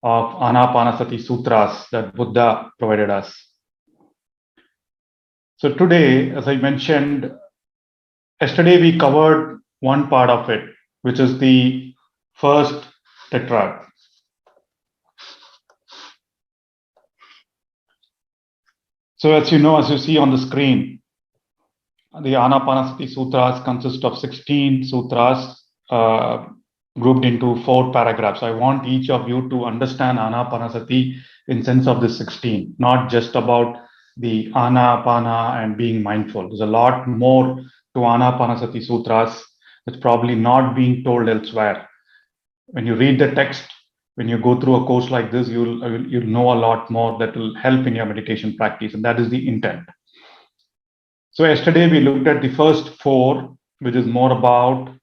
of Anapanasati sutras that Buddha provided us. So today, as I mentioned, yesterday we covered one part of it, which is the first tetrad. So as you know, as you see on the screen, the Anapanasati sutras consist of 16 sutras grouped into 4 paragraphs. I want each of you to understand Anapanasati in sense of the 16, not just about the Anapana and being mindful. There's a lot more to Anapanasati sutras that's probably not being told elsewhere. When you read the text, when you go through a course like this, you'll know a lot more that will help in your meditation practice, and that is the intent. So yesterday we looked at the first 4, which is more about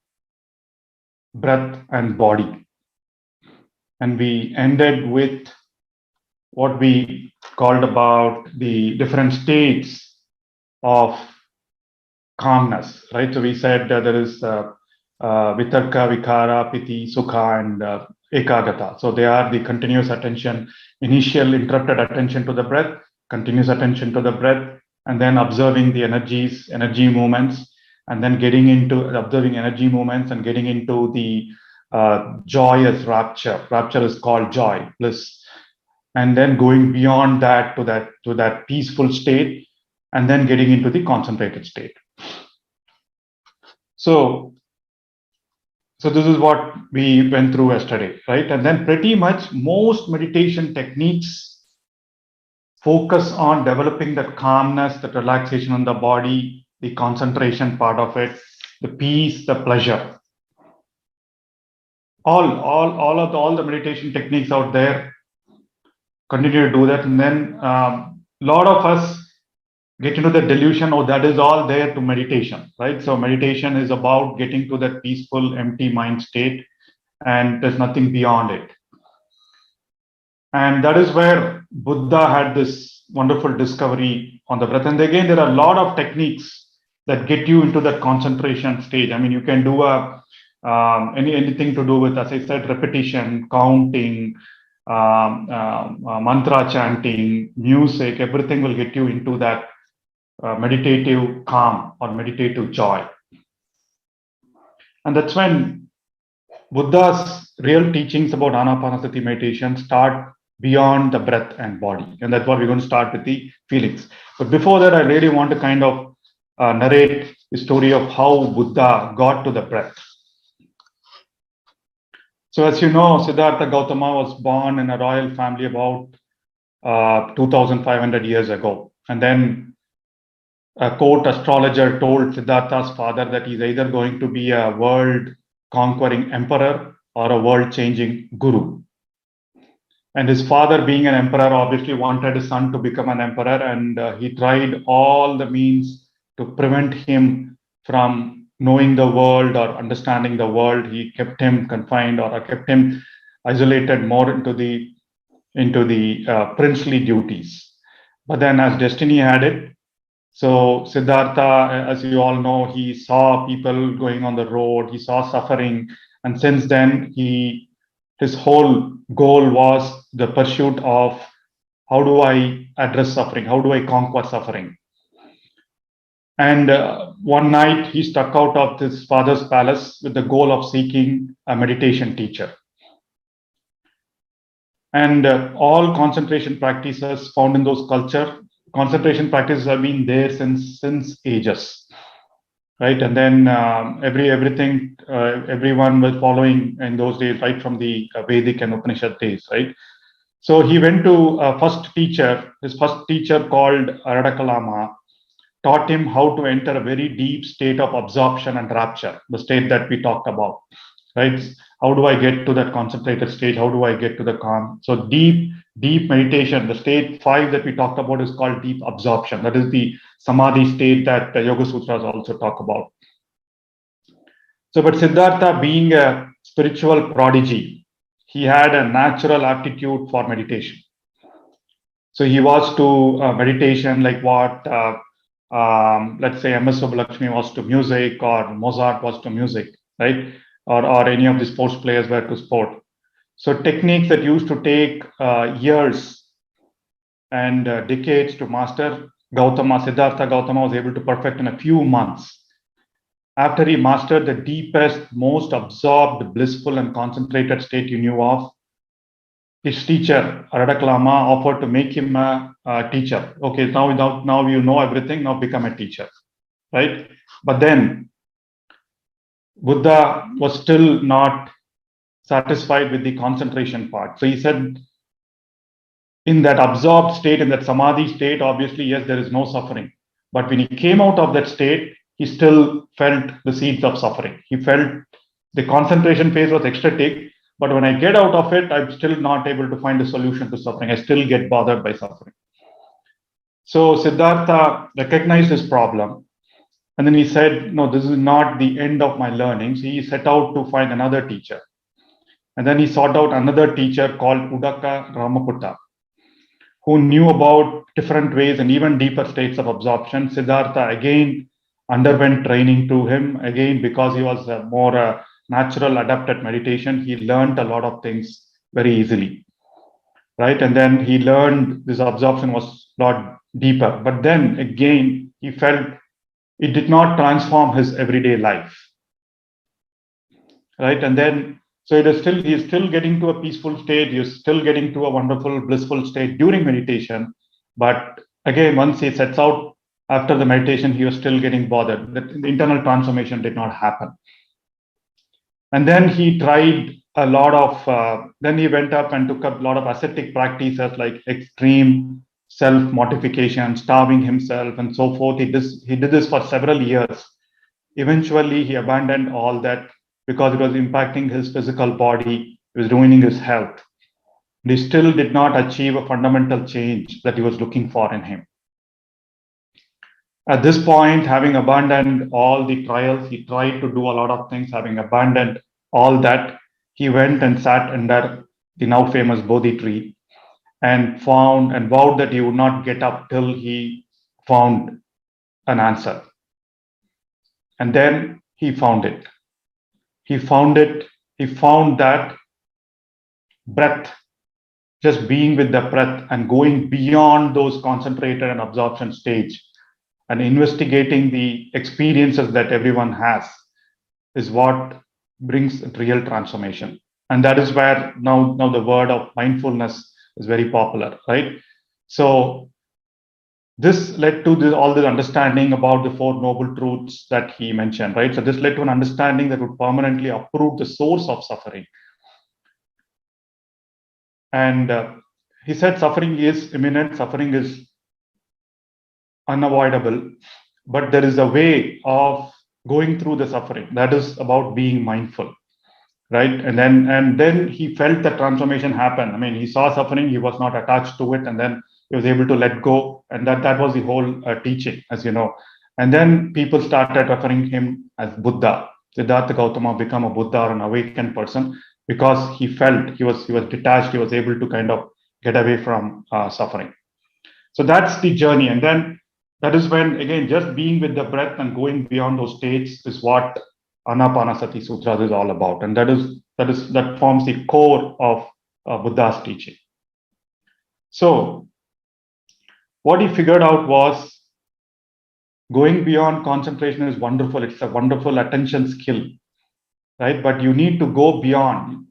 breath and body. And we ended with what we called about the different states of calmness, right? So we said there is vitarka, vikara, piti, sukha, and ekagata. So they are the continuous attention, initial interrupted attention to the breath, continuous attention to the breath, and then observing the energies, energy movements, and then getting into observing energy movements and getting into the joyous rapture. Rapture is called joy, bliss, and then going beyond that to that peaceful state, and then getting into the concentrated state. So this is what we went through yesterday, right? And then pretty much most meditation techniques focus on developing the calmness, the relaxation in the body, the concentration part of it, the peace, the pleasure. All the meditation techniques out there continue to do that, and then a lot of us get into the delusion, oh, that is all there to meditation, right? So meditation is about getting to that peaceful, empty mind state, and there's nothing beyond it. And that is where Buddha had this wonderful discovery on the breath. And again, there are a lot of techniques that get you into that concentration stage. I mean, you can do anything to do with, as I said, repetition, counting, mantra chanting, music, everything will get you into that meditative calm or meditative joy. And that's when Buddha's real teachings about Anapanasati meditation start beyond the breath and body. And that's what we're going to start with, the feelings. But before that, I really want to kind of narrate the story of how Buddha got to the breath. So as you know, Siddhartha Gautama was born in a royal family about 2,500 years ago. And then a court astrologer told Siddhartha's father that he's either going to be a world-conquering emperor or a world-changing guru. And his father, being an emperor, obviously wanted his son to become an emperor, and he tried all the means to prevent him from knowing the world or understanding the world. He kept him confined or kept him isolated more into the princely duties. But then, as destiny had it, so Siddhartha, as you all know, he saw people going on the road, he saw suffering, and since then his whole goal was the pursuit of how do I address suffering, how do I conquer suffering. And one night he stuck out of his father's palace with the goal of seeking a meditation teacher. And all concentration practices found in those concentration practices have been there since ages, right? And then everyone was following in those days, right from the Vedic and Upanishad days, right? So he went to his first teacher called Aradakalama, taught him how to enter a very deep state of absorption and rapture, the state that we talked about, right? How do I get to that concentrated stage? How do I get to the calm? So deep meditation, the state 5 that we talked about is called deep absorption. That is the samadhi state that the Yoga Sutras also talk about. So, but Siddhartha, being a spiritual prodigy, he had a natural aptitude for meditation. So he was to meditation like what, let's say MS Subbulakshmi was to music, or Mozart was to music, right? Or any of the sports players were to sport. So techniques that used to take years and decades to master, Siddhartha Gautama was able to perfect in a few months. After he mastered the deepest, most absorbed, blissful, and concentrated state he knew of, his teacher, Aradak Lama, offered to make him a teacher. Okay, now you know everything, now become a teacher, right? But then Buddha was still not satisfied with the concentration part. So he said, in that absorbed state, in that samadhi state, obviously, yes, there is no suffering. But when he came out of that state, he still felt the seeds of suffering. He felt the concentration phase was ecstatic, but when I get out of it, I'm still not able to find a solution to suffering. I still get bothered by suffering. So Siddhartha recognized this problem. And then he said, no, this is not the end of my learnings. He set out to find another teacher. And then he sought out another teacher called Udaka Ramaputta, who knew about different ways and even deeper states of absorption. Siddhartha again underwent training to him. Again, because he was more natural adept at meditation, he learned a lot of things very easily, right? And then he learned this absorption was a lot deeper. But then again, he felt it did not transform his everyday life, right? And then, so he is still getting to a peaceful state. He is still getting to a wonderful, blissful state during meditation. But again, once he sets out after the meditation, he was still getting bothered. The internal transformation did not happen. And then he tried a lot of, then he went up and took up a lot of ascetic practices like extreme self-mortification, starving himself, and so forth. He did this for several years. Eventually, he abandoned all that because it was impacting his physical body, it was ruining his health. He still did not achieve a fundamental change that he was looking for in him. At this point, having abandoned all the trials, he tried to do a lot of things. Having abandoned all that, he went and sat under the now famous Bodhi tree and found and vowed that he would not get up till he found an answer. And then he found it. He found it. He found that breath, just being with the breath and going beyond those concentrated and absorption stage and investigating the experiences that everyone has is what brings real transformation. And that is where now the word of mindfulness is very popular, right? So this led to all this understanding about the Four Noble Truths that he mentioned, right? So this led to an understanding that would permanently uproot the source of suffering. And he said suffering is imminent, suffering is unavoidable, but there is a way of going through the suffering. That is about being mindful, right? And then he felt the transformation happen. I mean, he saw suffering, he was not attached to it, and then he was able to let go. And that was the whole teaching, as you know. And then people started referring him as Buddha. Siddhartha Gautama became a Buddha or an awakened person because he felt he was detached. He was able to kind of get away from suffering. So that's the journey. And then that is when, again, just being with the breath and going beyond those states is what Anapanasati Sutras is all about. And that forms the core of Buddha's teaching. So what he figured out was going beyond concentration is wonderful. It's a wonderful attention skill, right? But you need to go beyond.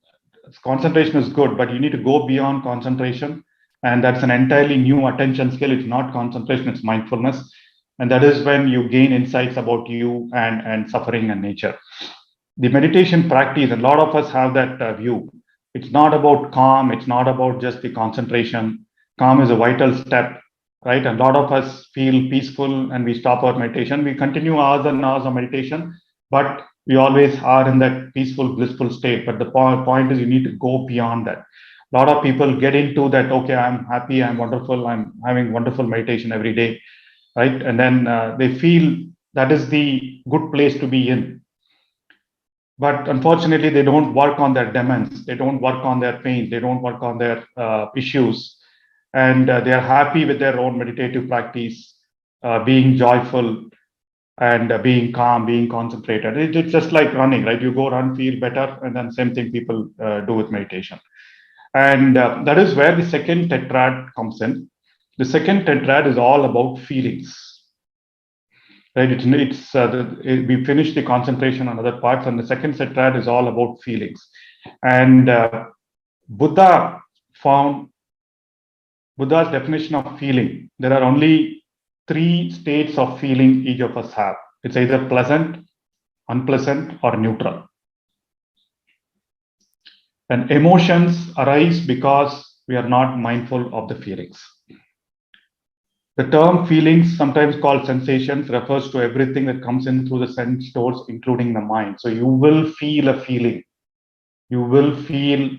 Concentration is good, but you need to go beyond concentration. And that's an entirely new attention skill. It's not concentration, it's mindfulness. And that is when you gain insights about you and suffering and nature. The meditation practice, a lot of us have that view. It's not about calm. It's not about just the concentration. Calm is a vital step, right? And a lot of us feel peaceful and we stop our meditation. We continue hours and hours of meditation, but we always are in that peaceful, blissful state. But the point is you need to go beyond that. A lot of people get into that, okay, I'm happy, I'm wonderful, I'm having wonderful meditation every day, right? And then they feel that is the good place to be in. But unfortunately, they don't work on their demons, they don't work on their pain, they don't work on their issues. And they are happy with their own meditative practice, being joyful, and being calm, being concentrated. It's just like running, right? You go run, feel better, and then same thing people do with meditation. And that is where the second tetrad comes in. The second tetrad is all about feelings, right? We finished the concentration on other parts, and the second tetrad is all about feelings. And Buddha found Buddha's definition of feeling. There are only 3 states of feeling each of us have. It's either pleasant, unpleasant, or neutral. And emotions arise because we are not mindful of the feelings. The term feelings, sometimes called sensations, refers to everything that comes in through the sense doors, including the mind. So you will feel a feeling. You will feel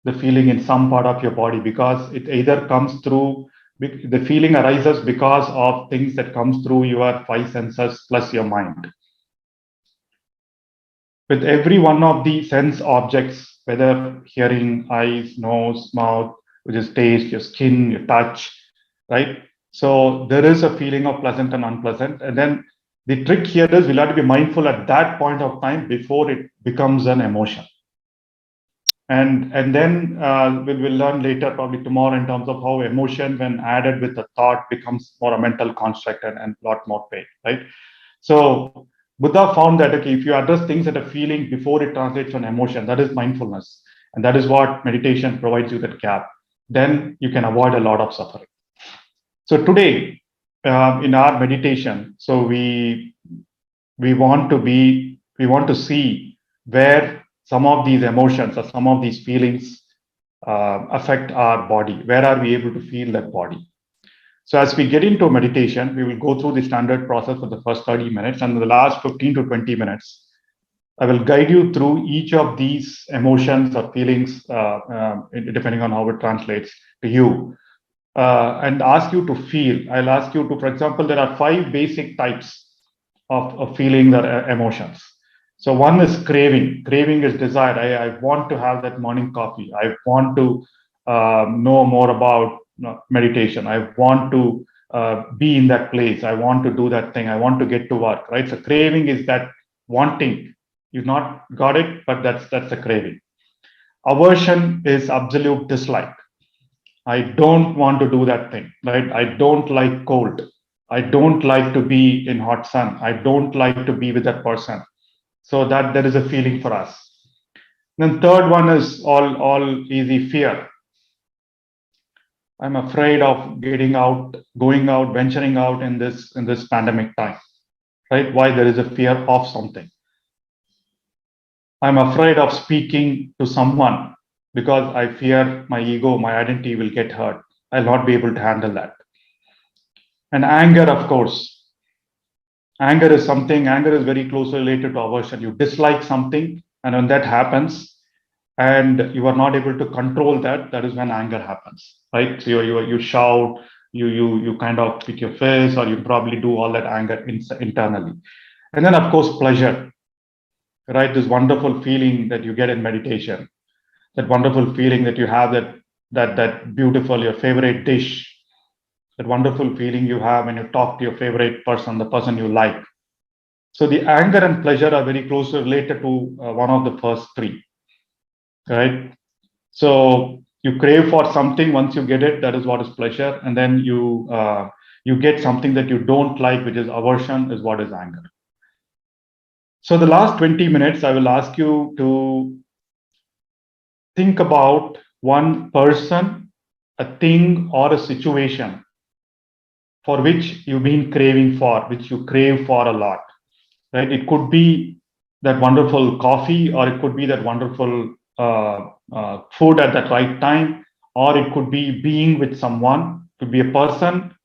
the feeling in some part of your body because it either comes through, the feeling arises because of things that comes through your 5 senses plus your mind. With every one of the sense objects, whether hearing, eyes, nose, mouth, which is taste, your skin, your touch, right? So there is a feeling of pleasant and unpleasant. And then the trick here is we'll have to be mindful at that point of time before it becomes an emotion. And then we'll learn later, probably tomorrow, in terms of how emotion, when added with a thought, becomes more a mental construct and a lot more pain, right? So Buddha found that, okay, if you address things at a feeling before it translates to an emotion, that is mindfulness. And that is what meditation provides you, that gap. Then you can avoid a lot of suffering. So today, in our meditation, so we want to see where some of these emotions or some of these feelings affect our body. Where are we able to feel that body? So as we get into meditation, we will go through the standard process for the first 30 minutes, and in the last 15 to 20 minutes, I will guide you through each of these emotions or feelings, depending on how it translates to you, and ask you to feel. I'll ask you to, for example, there are 5 basic types of feelings or emotions. So one is craving. Craving is desire. I want to have that morning coffee. I want to know more about meditation. I want to be in that place. I want to do that thing. I want to get to work, right? So craving is that wanting. You've not got it, but that's a craving. Aversion is absolute dislike. I don't want to do that thing, right? I don't like cold. I don't like to be in hot sun. I don't like to be with that person. So that there is a feeling for us. Then third one is all easy fear. I'm afraid of getting out, going out, venturing out in this pandemic time, right? Why? There is a fear of something. I'm afraid of speaking to someone because I fear my ego, my identity will get hurt. I'll not be able to handle that. And anger, of course. Anger is very closely related to aversion. You dislike something, and when that happens, and you are not able to control that, that is when anger happens, right? So you shout, you kind of pick your face, or you probably do all that anger internally. And then, of course, pleasure, right? This wonderful feeling that you get in meditation, that wonderful feeling that you have, that beautiful, your favorite dish, that wonderful feeling you have when you talk to your favorite person, the person you like. So the anger and pleasure are very closely related to one of the first 3, right? So you crave for something. Once you get it, that is what is pleasure. And then you get something that you don't like, which is aversion, is what is anger. So the last 20 minutes, I will ask you to think about one person, a thing, or a situation for which you've been craving for, which you crave for a lot, right? It could be that wonderful coffee, or it could be that wonderful food at that right time, or it could be being with someone. It could be a person,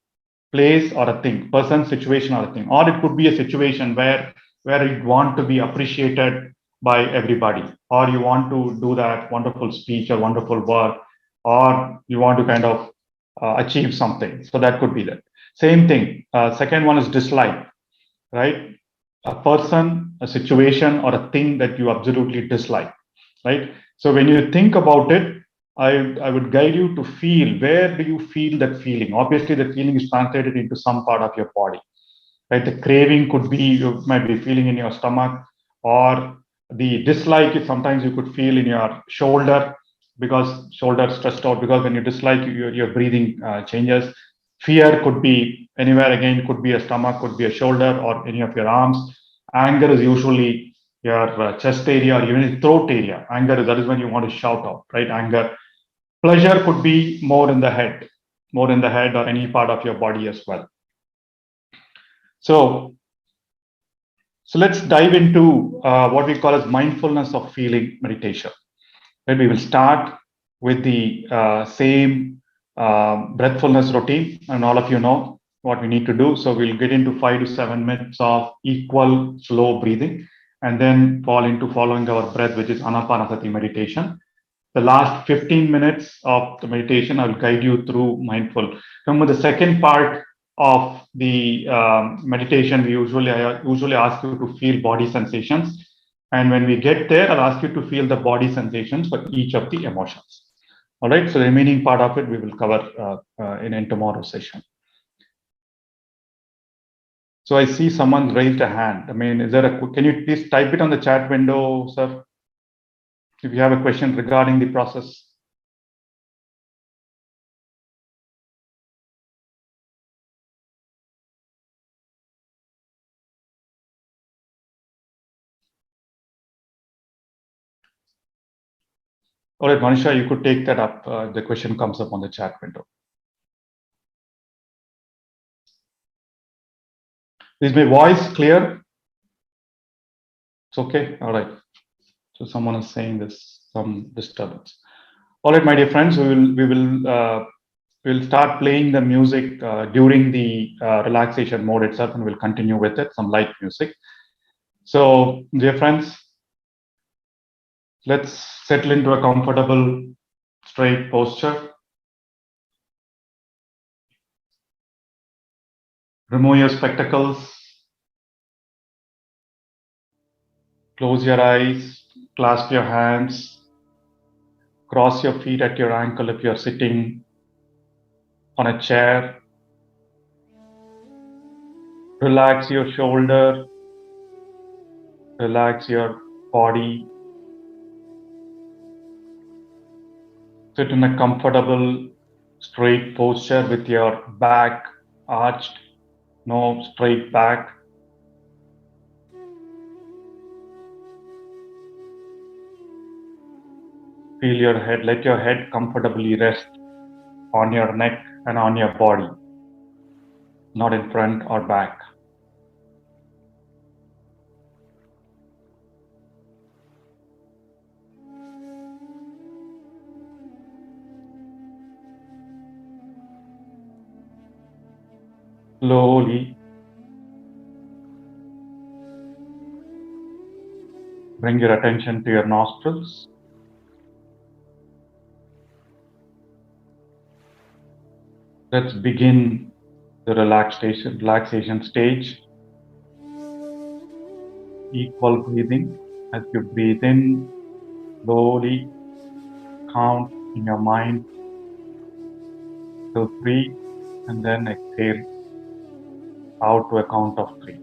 place, or a thing. Person, situation, or a thing. Or it could be a situation where you want to be appreciated by everybody, or you want to do that wonderful speech or wonderful work, or you want to kind of achieve something. So that could be that. Same thing. Second one is dislike, right? A person, a situation, or a thing that you absolutely dislike, right? So when you think about it, I would guide you to feel, where do you feel that feeling? Obviously, the feeling is translated into some part of your body. right? The craving could be, you might be feeling in your stomach, or the dislike is sometimes you could feel in your shoulder, because shoulder stressed out, because when you dislike, your breathing changes. Fear could be anywhere, again, could be a stomach, could be a shoulder, or any of your arms. Anger is usually your chest area, or even throat area. Anger is, that is when you want to shout out, right? Anger. Pleasure could be more in the head, or any part of your body as well. So, let's dive into what we call as mindfulness of feeling meditation. Right? We will start with the same breathfulness routine, and all of you know what we need to do. So we'll get into 5 to 7 minutes of equal slow breathing, and then fall into following our breath, which is anapanasati meditation. The last 15 minutes of the meditation, I will guide you through mindful. Remember, the second part of the meditation, I usually ask you to feel body sensations. And when we get there, I'll ask you to feel the body sensations for each of the emotions. All right. So the remaining part of it we will cover in tomorrow's session. So I see someone raised a hand. I mean, can you please type it on the chat window, sir? If you have a question regarding the process. All right, Manisha, you could take that up. The question comes up on the chat window. Is my voice clear? It's okay. All right. So someone is saying there's some disturbance. All right, my dear friends, we'll start playing the music during the relaxation mode itself, and we'll continue with it, some light music. So, dear friends, let's settle into a comfortable, straight posture. Remove your spectacles. Close your eyes. Clasp your hands. Cross your feet at your ankle if you're sitting on a chair. Relax your shoulder. Relax your body. Sit in a comfortable, straight posture with your back arched, no straight back. Feel your head, let your head comfortably rest on your neck and on your body, not in front or back. Slowly bring your attention to your nostrils. Let's begin the relaxation stage. Equal breathing. As you breathe in, slowly count in your mind till 3, and then exhale out to a count of 3.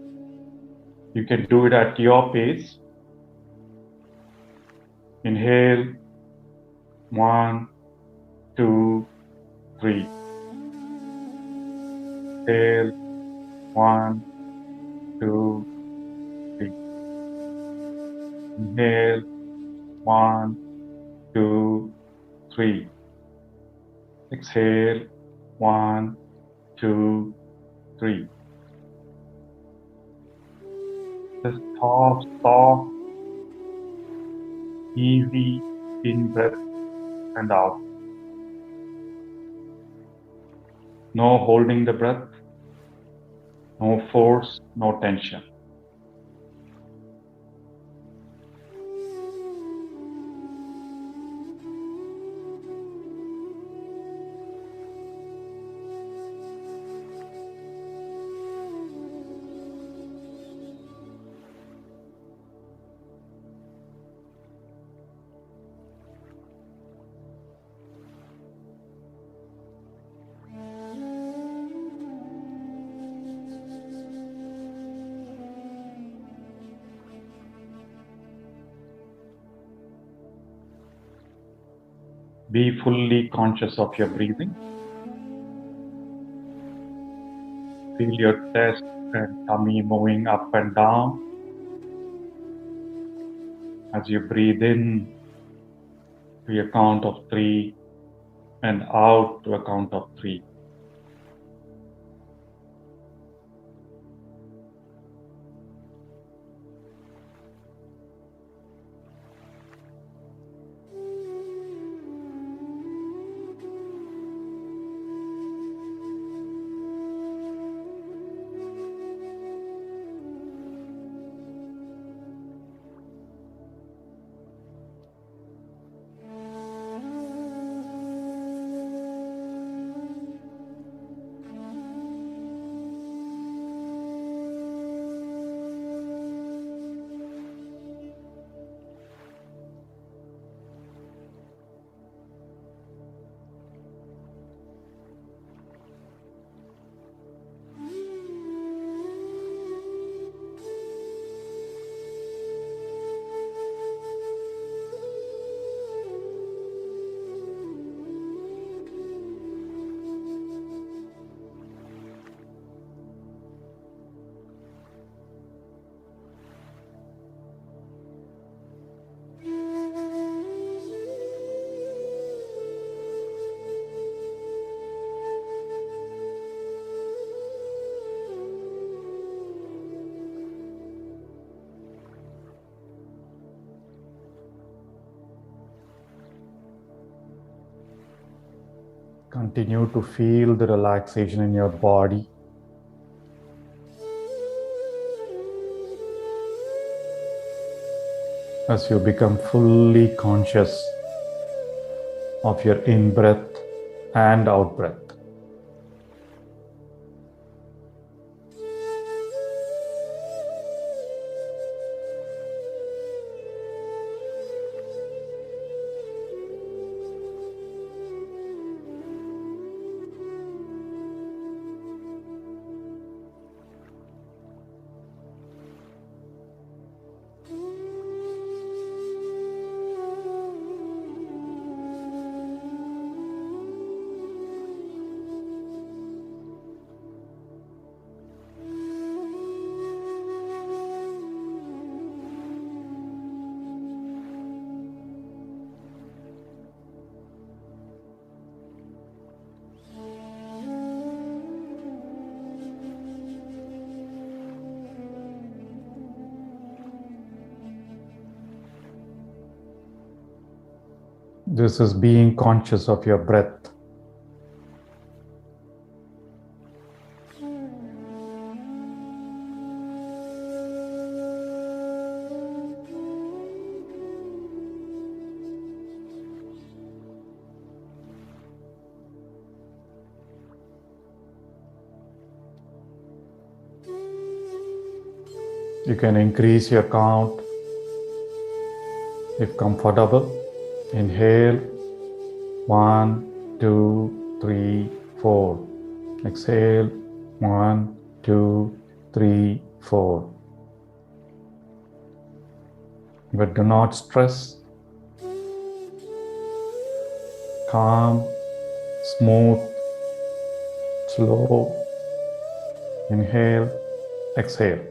You can do it at your pace. Inhale, 1, 2, 3. Exhale, 1, 2, 3. Inhale, 1, 2, 3. Exhale, 1, 2, 3. Just soft, easy in breath and out. No holding the breath, no force, no tension. Be fully conscious of your breathing. Feel your chest and tummy moving up and down as you breathe in to a count of 3 and out to a count of 3. Continue to feel the relaxation in your body. As you become fully conscious of your in-breath and out-breath. This is being conscious of your breath. You can increase your count if comfortable. Inhale, 1, 2, 3, 4. Exhale, 1, 2, 3, 4. But do not stress. Calm, smooth, slow. Inhale, exhale.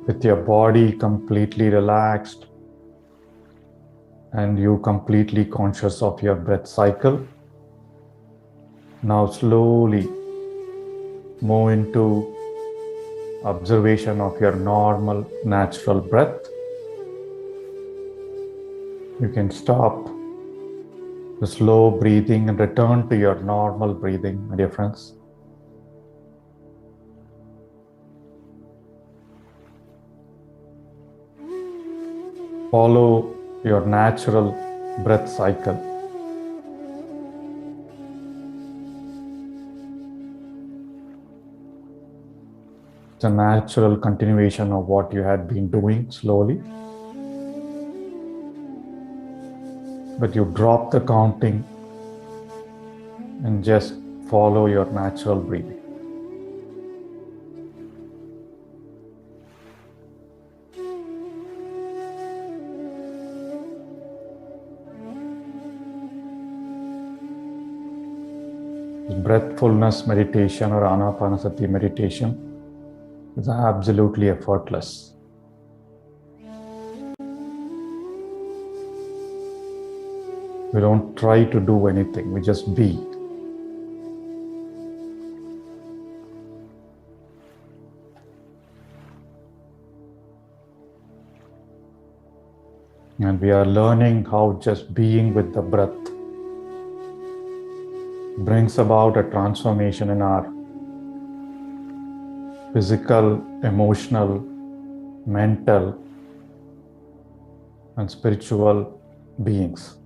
with your body completely relaxed and you completely conscious of your breath cycle. Now slowly move into observation of your normal, natural breath. You can stop the slow breathing and return to your normal breathing, my dear friends. Follow your natural breath cycle. It's a natural continuation of what you had been doing slowly. But you drop the counting and just follow your natural breathing. Breathfulness meditation or anapanasati meditation is absolutely effortless. We don't try to do anything, we just be. And we are learning how just being with the breath brings about a transformation in our physical, emotional, mental, and spiritual beings.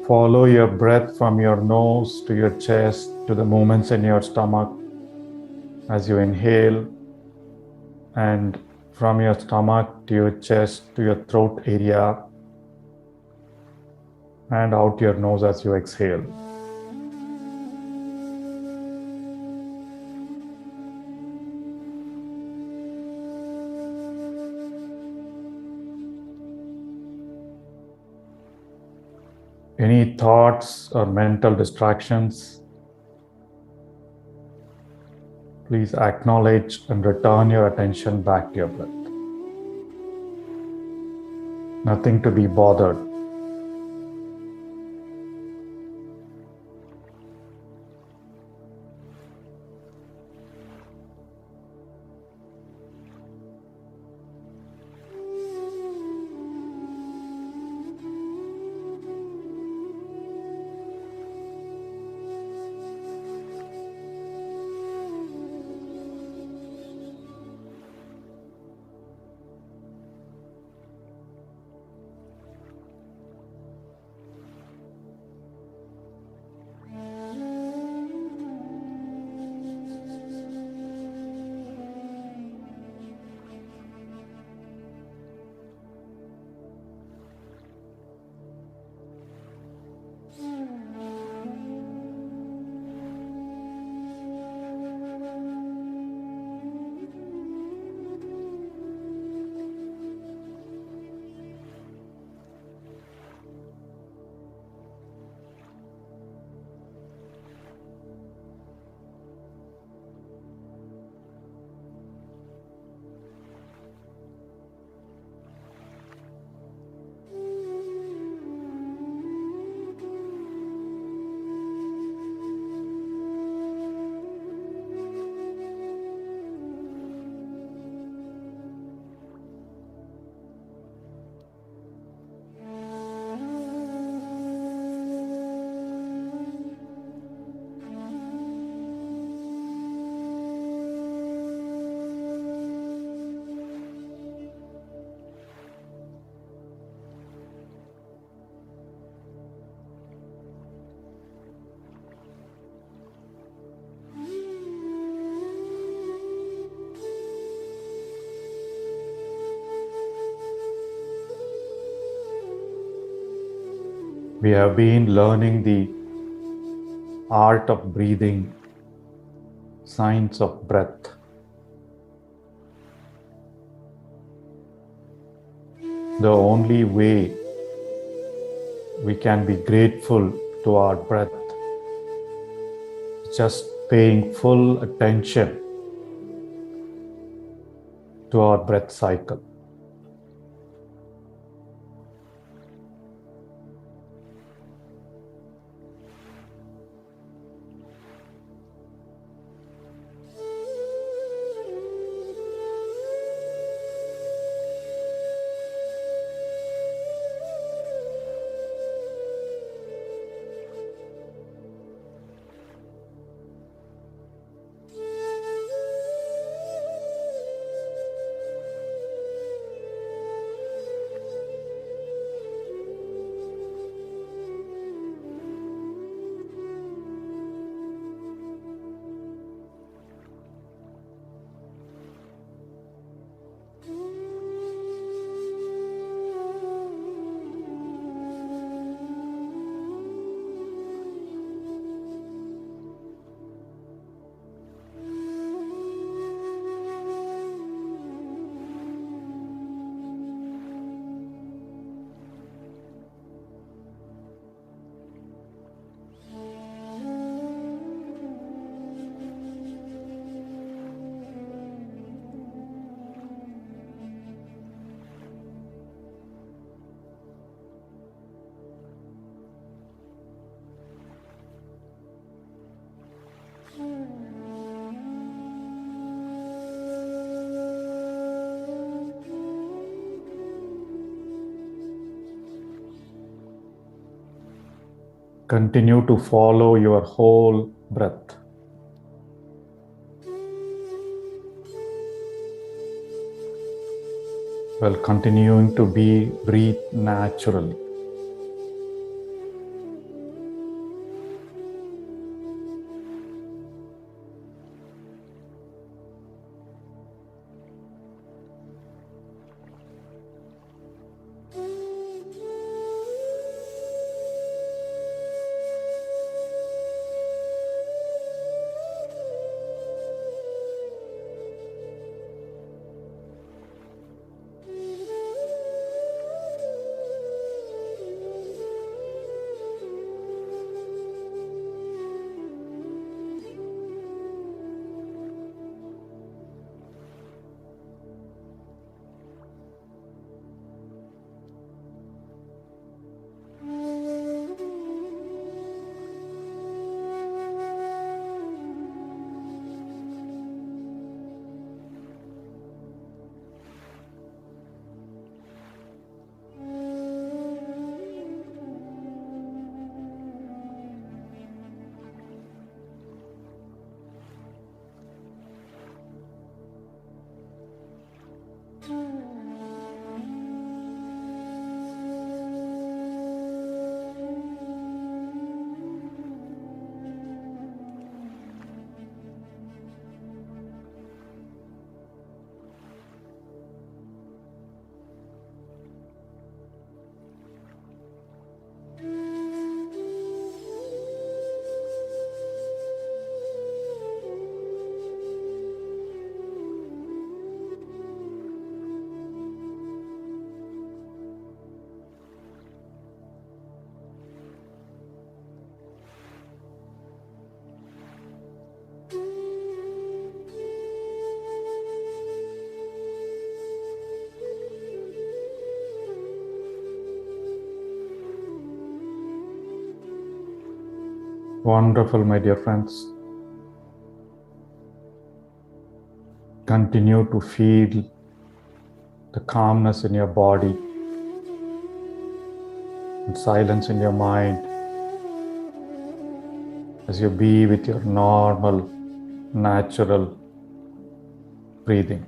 Follow your breath from your nose to your chest, to the movements in your stomach as you inhale, and from your stomach to your chest, to your throat area, and out your nose as you exhale. Any thoughts or mental distractions, please acknowledge and return your attention back to your breath. Nothing to be bothered. We have been learning the art of breathing, science of breath. The only way we can be grateful to our breath is just paying full attention to our breath cycle. Continue to follow your whole breath. While continuing to breathe naturally. Wonderful, my dear friends. Continue to feel the calmness in your body and silence in your mind as you be with your normal, natural breathing.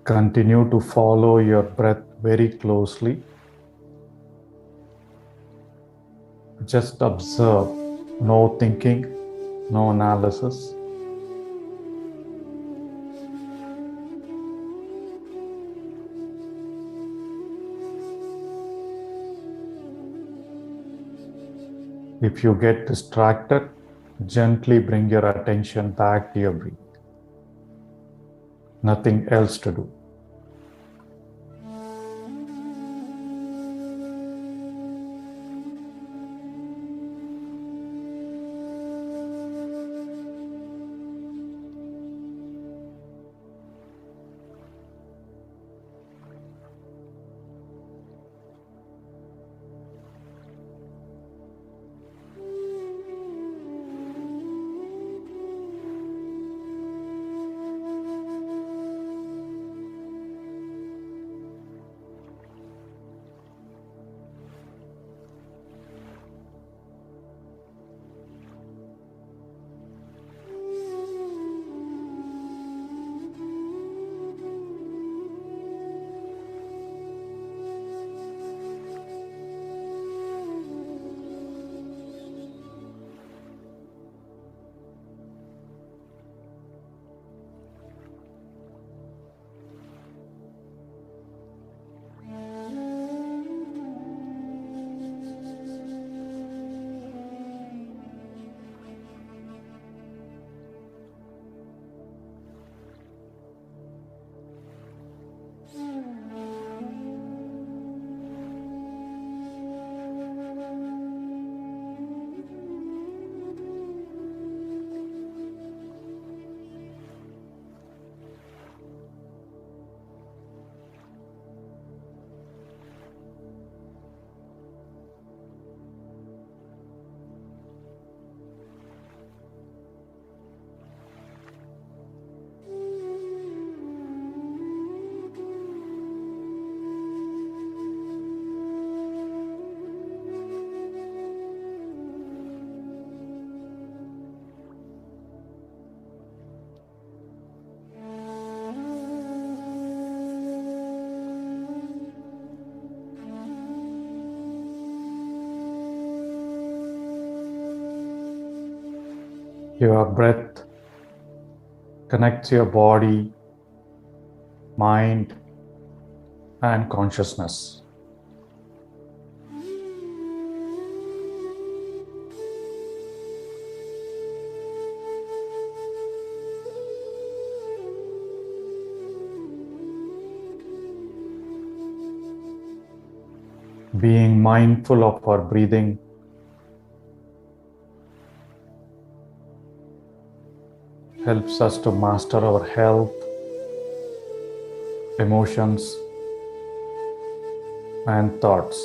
Continue to follow your breath very closely. Just observe, no thinking, no analysis. If you get distracted, gently bring your attention back to your breathing. Nothing else to do. Your breath connects your body, mind, and consciousness. Being mindful of our breathing helps us to master our health, emotions, and thoughts.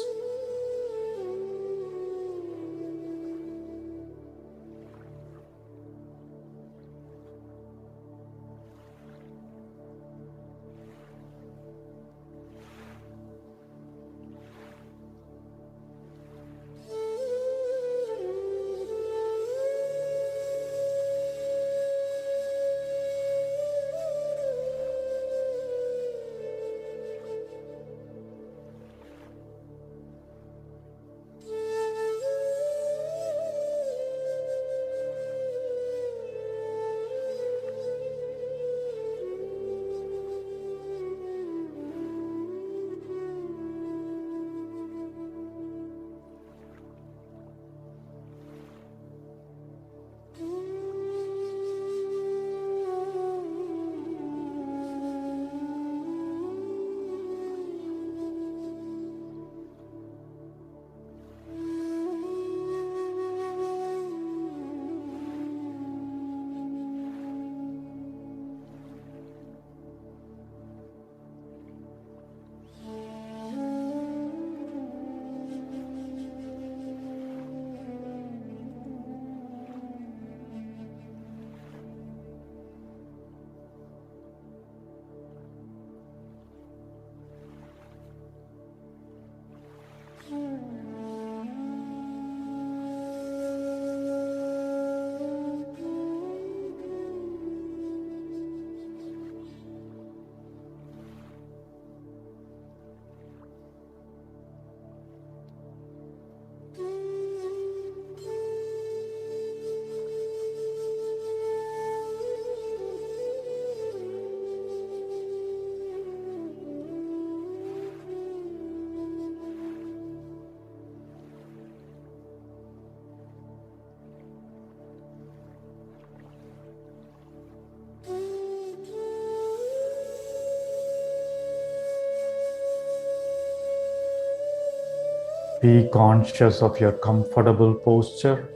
Be conscious of your comfortable posture,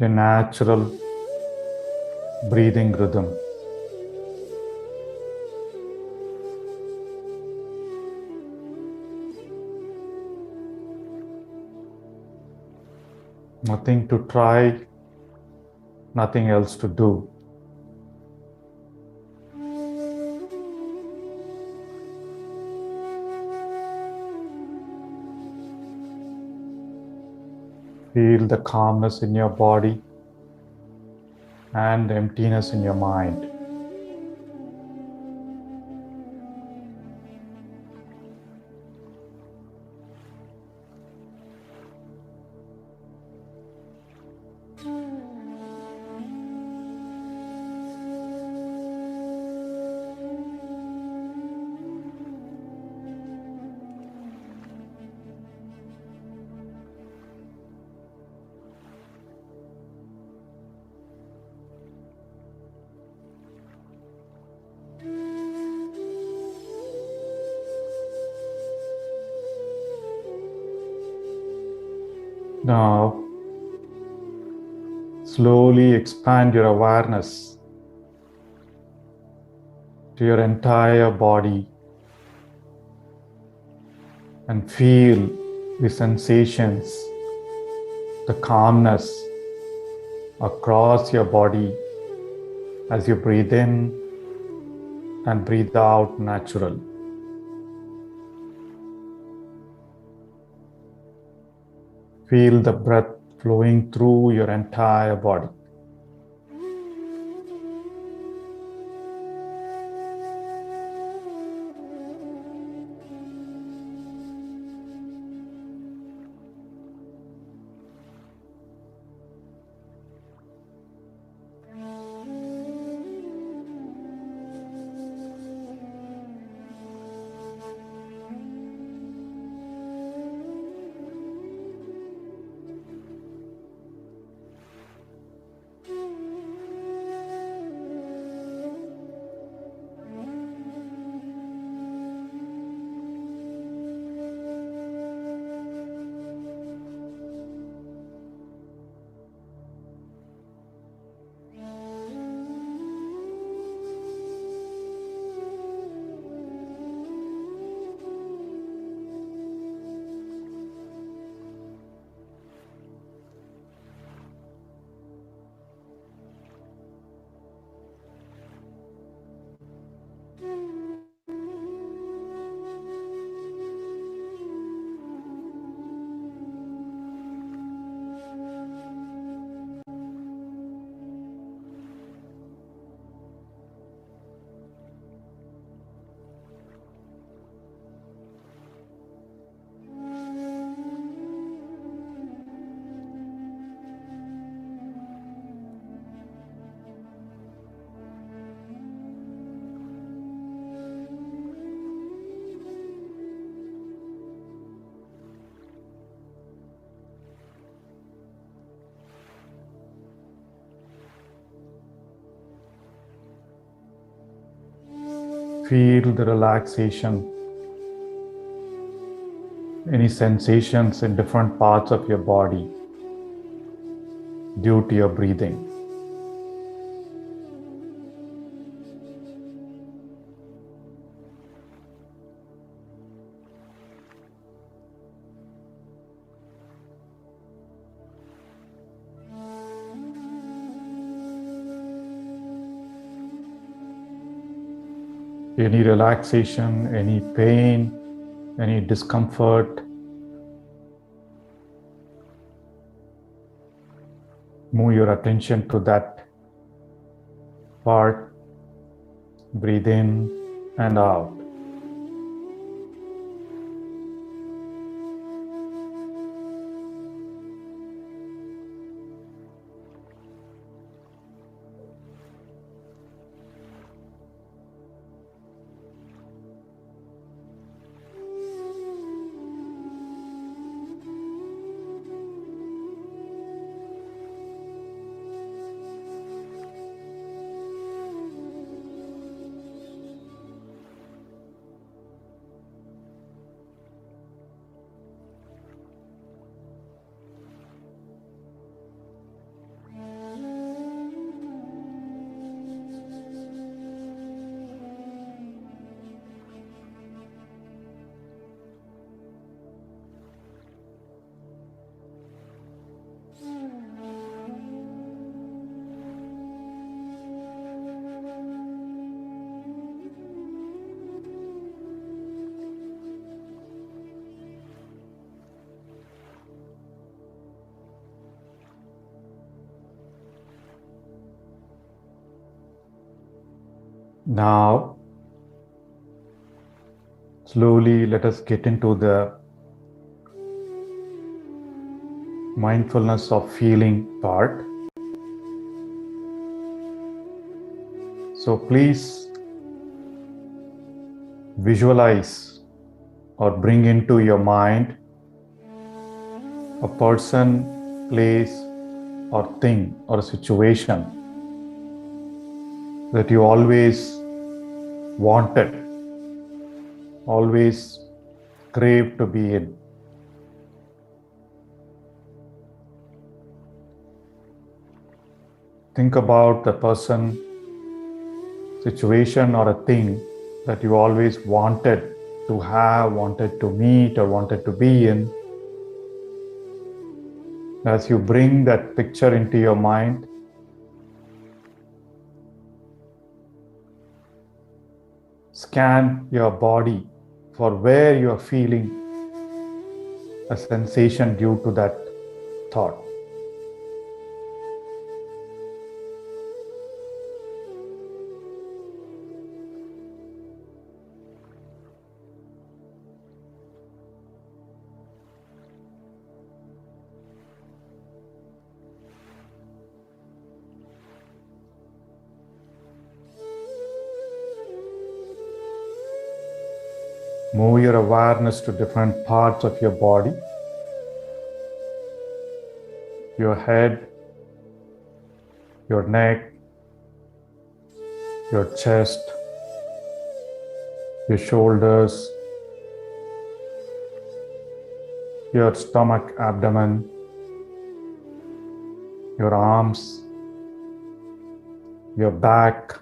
your natural breathing rhythm. Nothing to try, nothing else to do. Feel the calmness in your body and emptiness in your mind. Now, slowly expand your awareness to your entire body and feel the sensations, the calmness across your body as you breathe in and breathe out naturally. Feel the breath flowing through your entire body. Feel the relaxation, any sensations in different parts of your body due to your breathing. Any relaxation, any pain, any discomfort, move your attention to that part. Breathe in and out. Now, slowly let us get into the mindfulness of feeling part. So please visualize or bring into your mind a person, place, or thing or a situation that you always wanted, always craved to be in. Think about the person, situation, or a thing that you always wanted to have, wanted to meet, or wanted to be in. As you bring that picture into your mind, scan your body for where you are feeling a sensation due to that thought. Move your awareness to different parts of your body, your head, your neck, your chest, your shoulders, your stomach, abdomen, your arms, your back,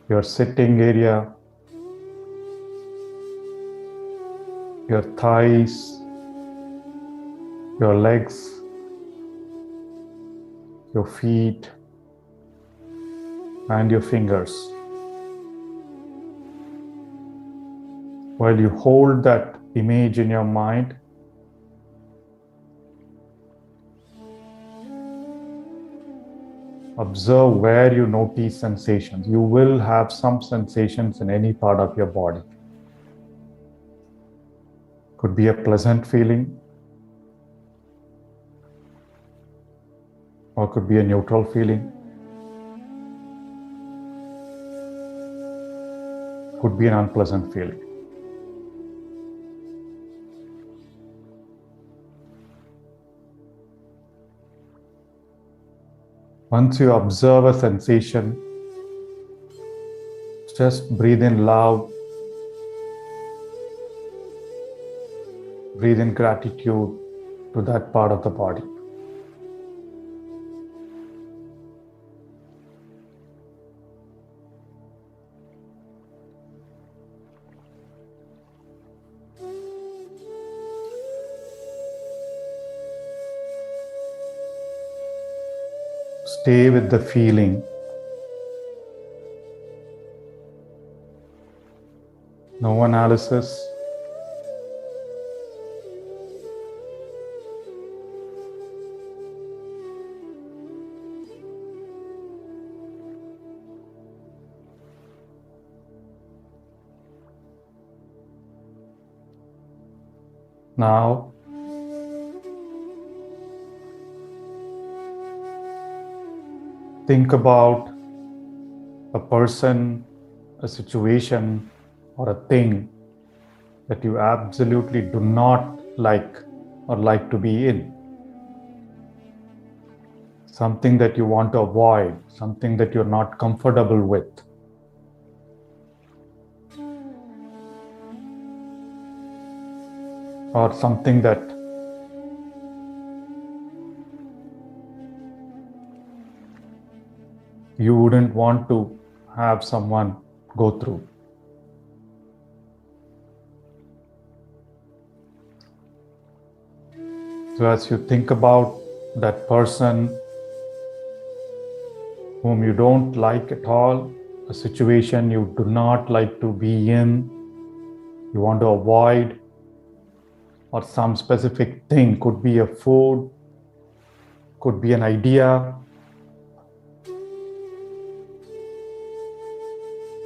your sitting area, your thighs, your legs, your feet, and your fingers. While you hold that image in your mind, observe where you notice sensations. You will have some sensations in any part of your body. Could be a pleasant feeling, or could be a neutral feeling. Could be an unpleasant feeling. Once you observe a sensation, just breathe in love, breathe in gratitude to that part of the body. Stay with the feeling. No analysis. Now, think about a person, a situation, or a thing that you absolutely do not like or like to be in. Something that you want to avoid, something that you're not comfortable with. Or something that you wouldn't want to have someone go through. So as you think about that person whom you don't like at all, a situation you do not like to be in, you want to avoid, or some specific thing, could be a food, could be an idea,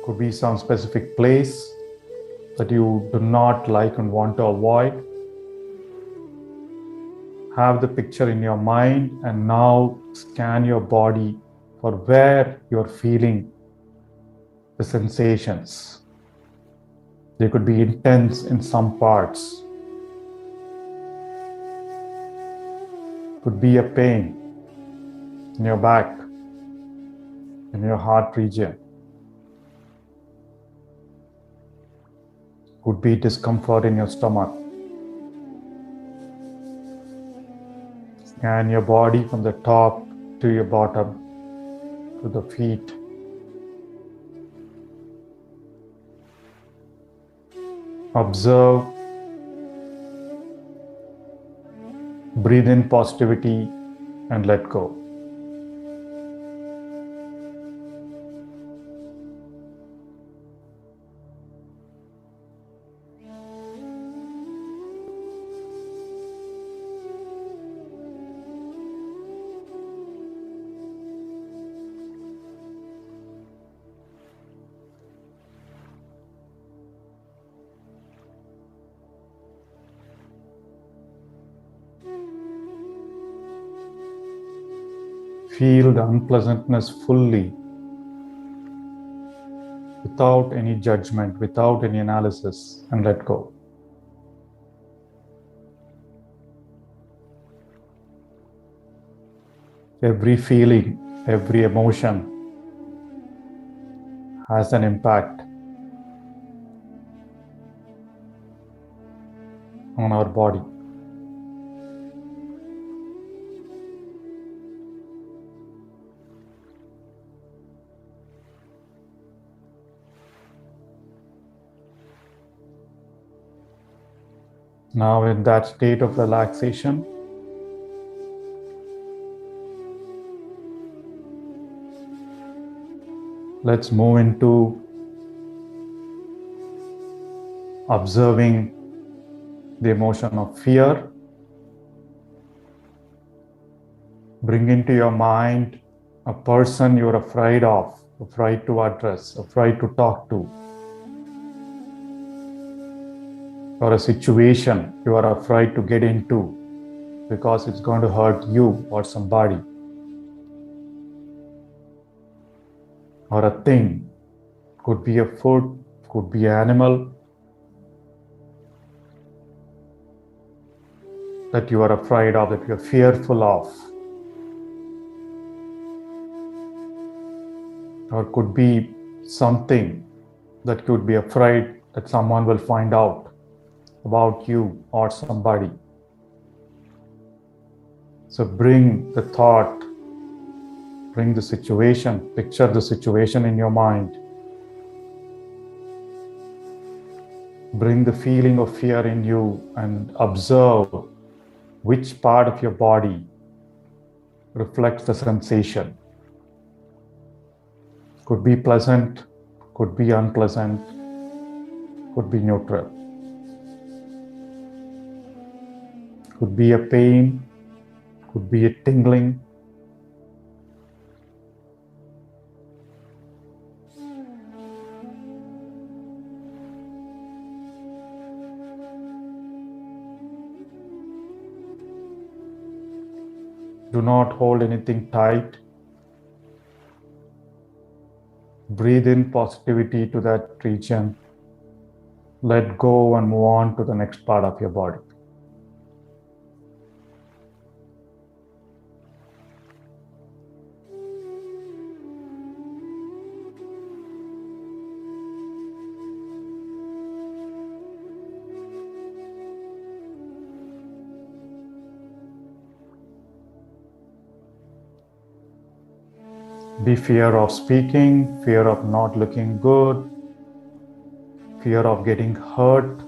Could be some specific place that you do not like and want to avoid. Have the picture in your mind and now scan your body for where you're feeling the sensations. They could be intense in some parts. Could be a pain in your back, in your heart region. Could be discomfort in your stomach. Scan your body from the top to your bottom, to the feet. Observe. Breathe in positivity and let go. Feel the unpleasantness fully, without any judgment, without any analysis, and let go. Every feeling, every emotion has an impact on our body. Now, in that state of relaxation, let's move into observing the emotion of fear. Bring into your mind a person you're afraid of, afraid to address, afraid to talk to, or a situation you are afraid to get into because it's going to hurt you or somebody, or a thing. Could be a food, could be an animal that you are afraid of, that you are fearful of, or could be something that could be afraid that someone will find out about you or somebody. So bring the thought, bring the situation, picture the situation in your mind. Bring the feeling of fear in you and observe which part of your body reflects the sensation. Could be pleasant, could be unpleasant, could be neutral. Could be a pain, could be a tingling. Do not hold anything tight. Breathe in positivity to that region. Let go and move on to the next part of your body. Be fear of speaking, fear of not looking good, fear of getting hurt.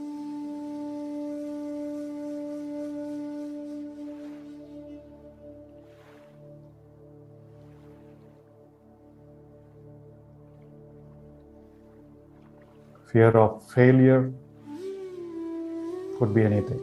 Fear of failure, could be anything.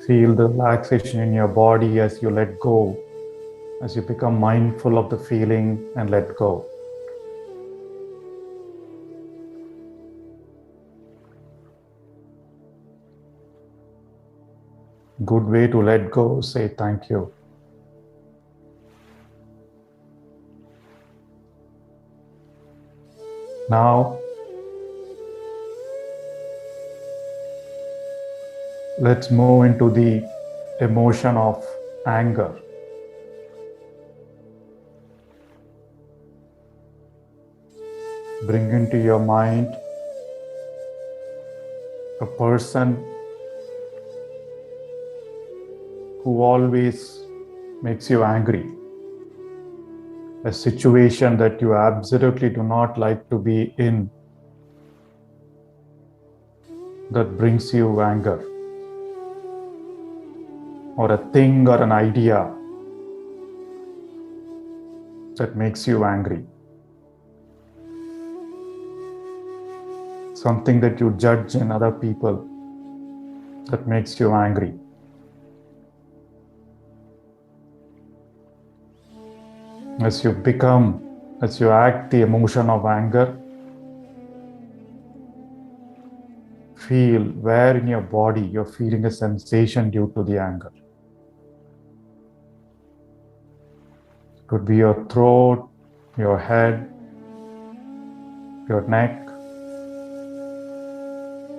Feel the relaxation in your body as you let go, as you become mindful of the feeling and let go. Good way to let go, say thank you. Now, let's move into the emotion of anger. Bring into your mind a person who always makes you angry, a situation that you absolutely do not like to be in, that brings you anger, or a thing or an idea that makes you angry, something that you judge in other people that makes you angry. As you act the emotion of anger, feel where in your body you're feeling a sensation due to the anger. It could be your throat, your head, your neck,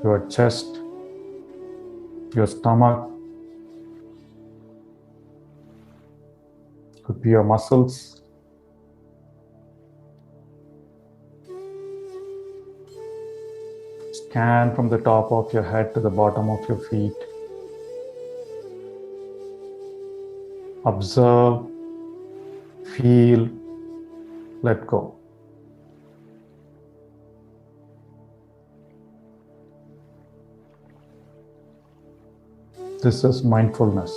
your chest, your stomach. It could be your muscles. Scan from the top of your head to the bottom of your feet. Observe, feel, let go. This is mindfulness.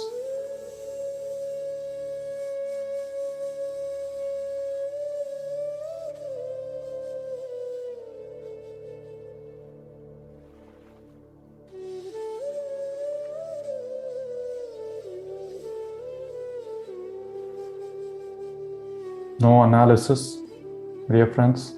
No analysis, dear friends.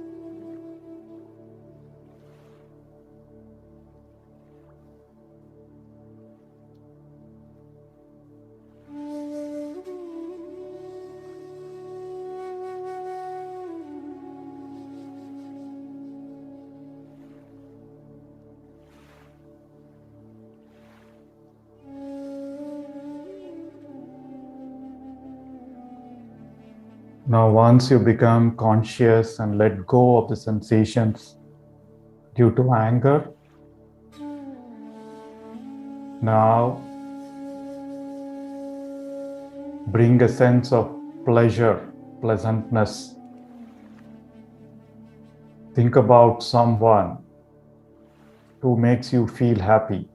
Now, once you become conscious and let go of the sensations due to anger, now bring a sense of pleasure, pleasantness. Think about someone who makes you feel happy,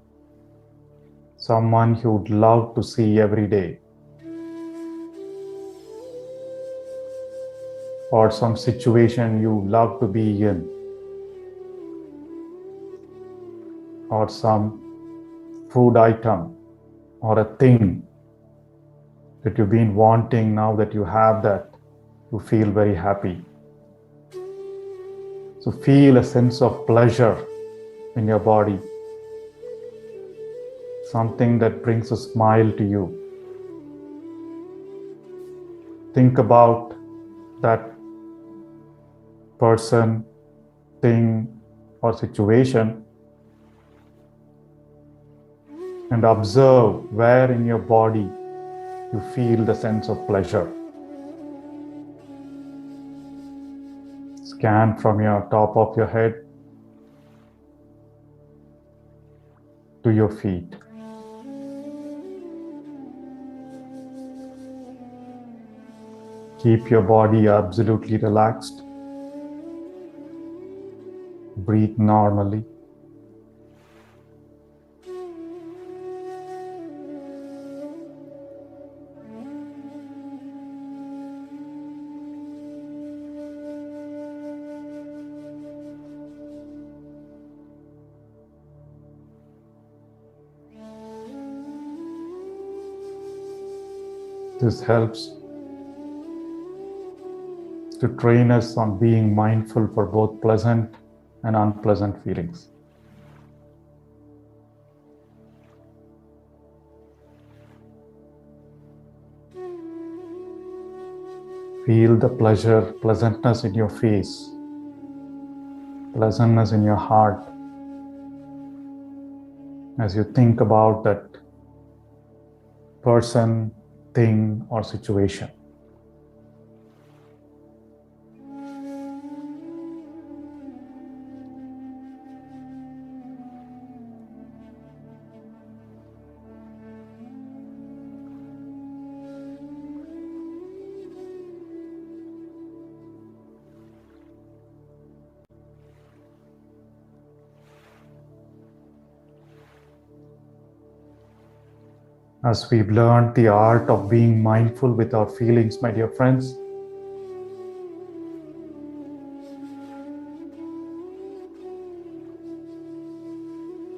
someone you'd love to see every day, or some situation you love to be in, or some food item or a thing that you've been wanting. Now that you have that, you feel very happy. So feel a sense of pleasure in your body, something that brings a smile to you. Think about that person, thing, or situation, and observe where in your body you feel the sense of pleasure. Scan from your top of your head to your feet. Keep your body absolutely relaxed. Breathe normally. This helps to train us on being mindful for both pleasant and unpleasant feelings. Feel the pleasantness in your face, pleasantness in your heart as you think about that person, thing, or situation. As we've learned the art of being mindful with our feelings, my dear friends,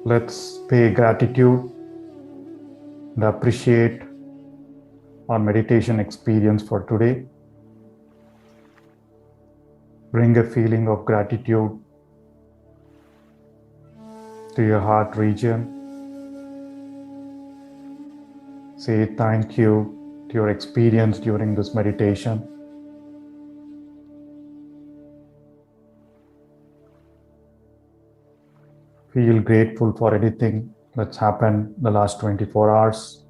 let's pay gratitude and appreciate our meditation experience for today. Bring a feeling of gratitude to your heart region. Say thank you to your experience during this meditation. Feel grateful for anything that's happened the last 24 hours.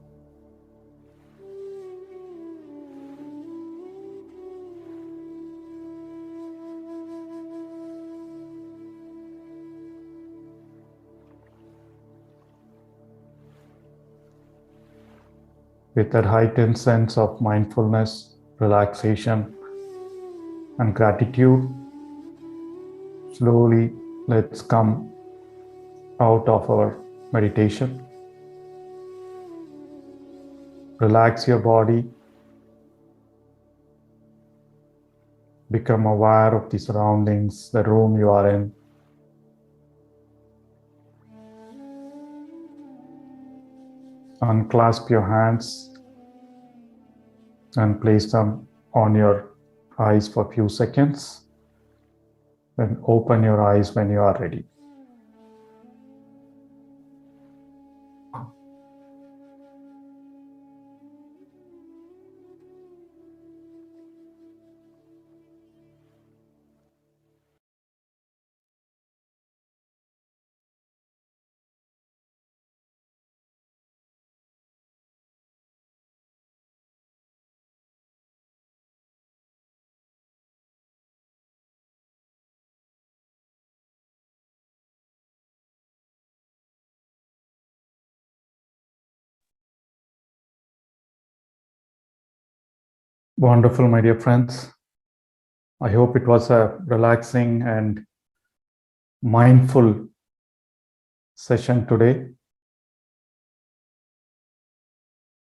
With that heightened sense of mindfulness, relaxation, and gratitude, slowly let's come out of our meditation. Relax your body. Become aware of the surroundings, the room you are in. Unclasp your hands and place them on your eyes for a few seconds. Then open your eyes when you are ready. Wonderful, my dear friends. I hope it was a relaxing and mindful session today.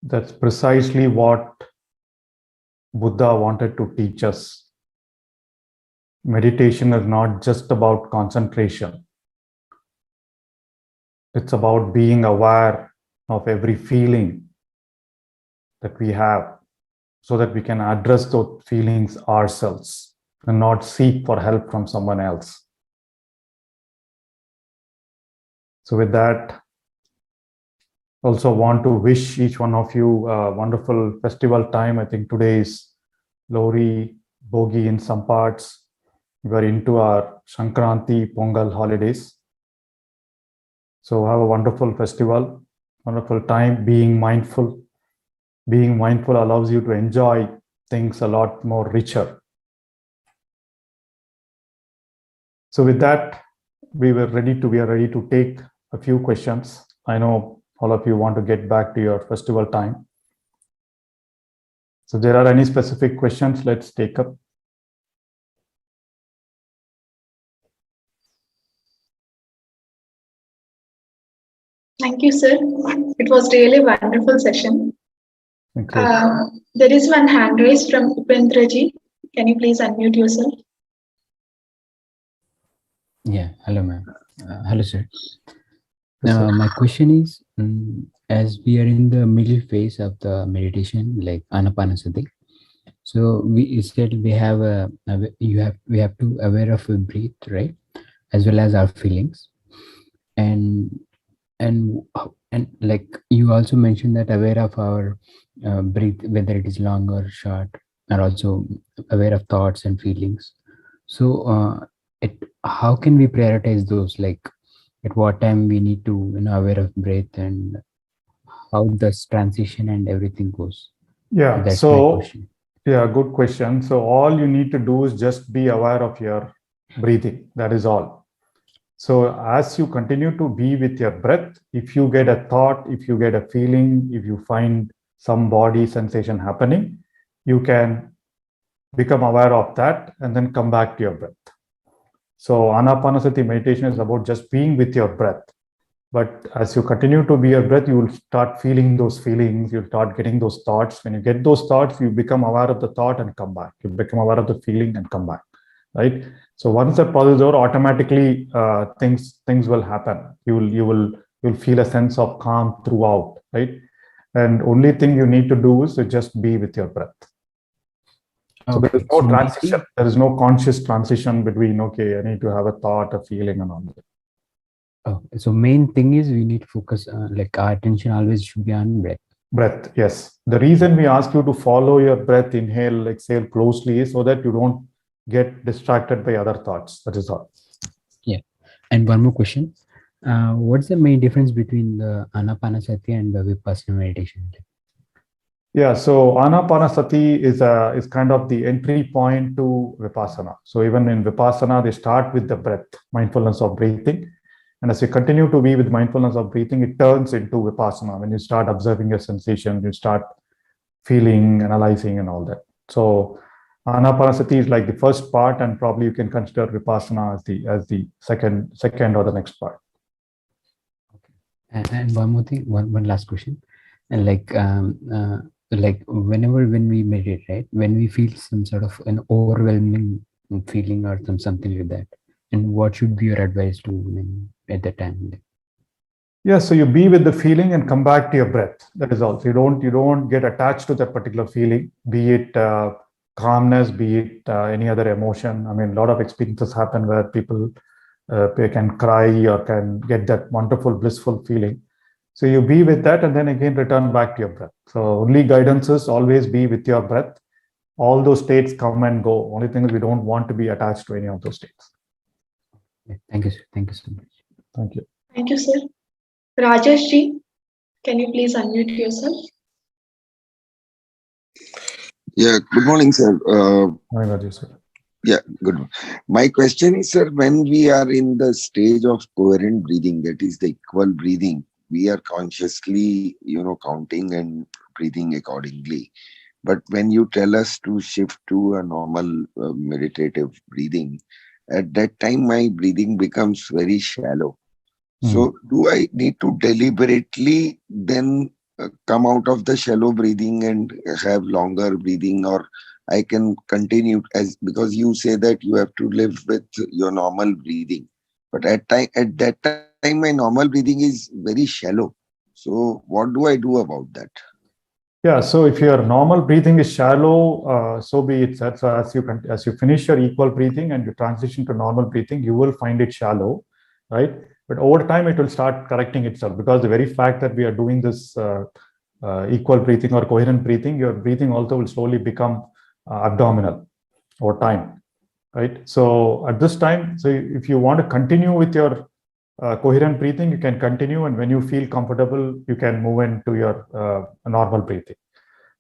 That's precisely what Buddha wanted to teach us. Meditation is not just about concentration. It's about being aware of every feeling that we have so that we can address those feelings ourselves and not seek for help from someone else. So with that, also want to wish each one of you a wonderful festival time. I think today is Lori, Bogi in some parts. We are into our Sankranti, Pongal holidays. So have a wonderful festival, wonderful time, being mindful. Being mindful allows you to enjoy things a lot more richer. So with that, we are ready to take a few questions. I know all of you want to get back to your festival time. So if there are any specific questions, let's take up. Thank you, sir. It was really a wonderful session. Thank you. There is one hand raised from Upendraji. Can you please unmute yourself? Yeah, hello, ma'am. Hello, sir. My question is, as we are in the middle phase of the meditation, like Anapanasati, so we said we have we have to aware of a breath, right, as well as our feelings, and and like you also mentioned that aware of our breath, whether it is long or short, are also aware of thoughts and feelings. So, how can we prioritize those? Like, at what time we need to, aware of breath, and how this transition and everything goes. Yeah. That's my question. Yeah, good question. So all you need to do is just be aware of your breathing. That is all. So as you continue to be with your breath, if you get a thought, if you get a feeling, if you find some body sensation happening, you can become aware of that and then come back to your breath. So Anapanasati meditation is about just being with your breath. But as you continue to be your breath, you will start feeling those feelings. You'll start getting those thoughts. When you get those thoughts, you become aware of the thought and come back. You become aware of the feeling and come back, right? So once that process is over, automatically things will happen. You'll feel a sense of calm throughout, right? And only thing you need to do is to just be with your breath. So there is no transition. There is no conscious transition between, okay, I need to have a thought, a feeling, and all that. Oh, so main thing is we need to focus, like our attention always should be on breath. Breath, yes. The reason we ask you to follow your breath, inhale, exhale closely is so that you don't get distracted by other thoughts. That is all. Yeah. And one more question. What's the main difference between the Anapanasati and the Vipassana meditation? Yeah, so Anapanasati is kind of the entry point to Vipassana. So even in Vipassana, they start with the breath, mindfulness of breathing. And as you continue to be with mindfulness of breathing, it turns into Vipassana. When you start observing your sensations, you start feeling, analyzing, and all that. So Anapanasati is like the first part, and probably you can consider Vipassana as the second or the next part. Okay. And one more thing, one last question. And like when we meditate, right? When we feel some sort of an overwhelming feeling or something like that, and what should be your advice to at that time? Yeah, so you be with the feeling and come back to your breath. That is all. So you don't get attached to that particular feeling, be it calmness, be it any other emotion. I mean, a lot of experiences happen where people they can cry or can get that wonderful blissful feeling. So you be with that and then again return back to your breath. So only guidance is always be with your breath. All those states come and go. Only thing is we don't want to be attached to any of those states. Thank you, sir. Thank you so much. Thank you. Thank you, sir. Rajesh ji, can you please unmute yourself? Yeah, good morning, sir. Morning, Rajesh, sir. Yeah, good. My question is, sir, when we are in the stage of coherent breathing, that is the equal breathing, we are consciously, counting and breathing accordingly. But when you tell us to shift to a normal meditative breathing, at that time my breathing becomes very shallow. So do I need to deliberately then come out of the shallow breathing and have longer breathing, or I can continue because you say that you have to live with your normal breathing. But at that time, my normal breathing is very shallow. So what do I do about that? Yeah, so if your normal breathing is shallow, so be it, sir. So as you finish your equal breathing and you transition to normal breathing, you will find it shallow, right? But over time, it will start correcting itself, because the very fact that we are doing this equal breathing or coherent breathing, your breathing also will slowly become abdominal over time, right? So at this time, so if you want to continue with your coherent breathing, you can continue, and when you feel comfortable, you can move into your normal breathing.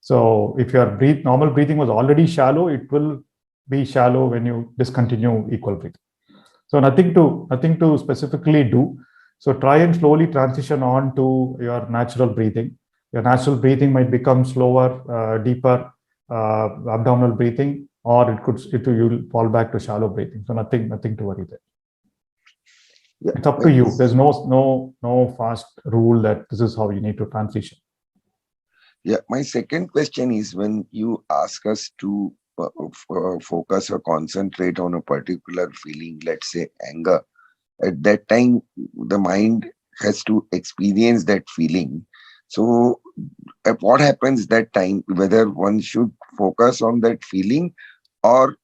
So if your normal breathing was already shallow, it will be shallow when you discontinue equal breathing. So nothing to specifically do. So try and slowly transition on to your natural breathing. Your natural breathing might become slower, deeper abdominal breathing, or you'll fall back to shallow breathing. So nothing to worry there. Yeah, it's up to you. There's no fast rule that this is how you need to transition. Yeah, my second question is, when you ask us to focus or concentrate on a particular feeling, let's say anger, at that time the mind has to experience that feeling. So what happens that time, whether one should focus on that feeling or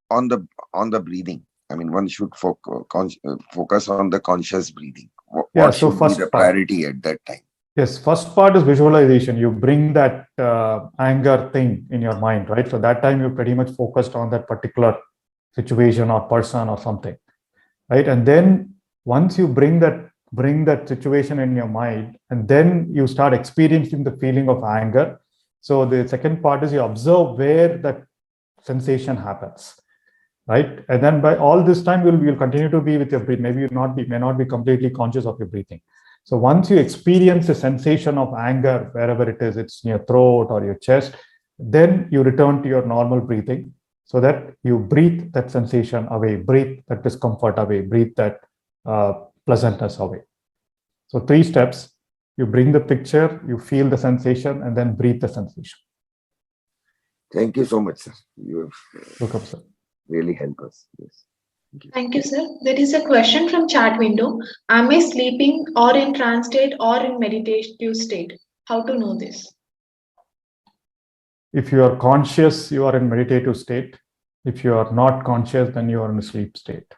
on the breathing? I mean, one should focus on the conscious breathing. What So should be the first part, priority at that time? yes, first part is visualization. You bring that anger thing in your mind, right? So that time you're pretty much focused on that particular situation or person or something, right? And then once you bring that situation in your mind, and then you start experiencing the feeling of anger. So the second part is you observe where that sensation happens, right? And then by all this time, you'll continue to be with your breathing. Maybe you may not be completely conscious of your breathing. So once you experience the sensation of anger, wherever it is, it's in your throat or your chest, then you return to your normal breathing, so that you breathe that sensation away, breathe that discomfort away, breathe that pleasantness away. So 3 steps: you bring the picture, you feel the sensation, and then breathe the sensation. Thank you so much, sir. You have Welcome, sir. Really helped us. Yes. Thank you, sir. There is a question from chat window. Am I sleeping or in trance state or in meditative state? How to know this? If you are conscious, you are in meditative state. If you are not conscious, then you are in a sleep state.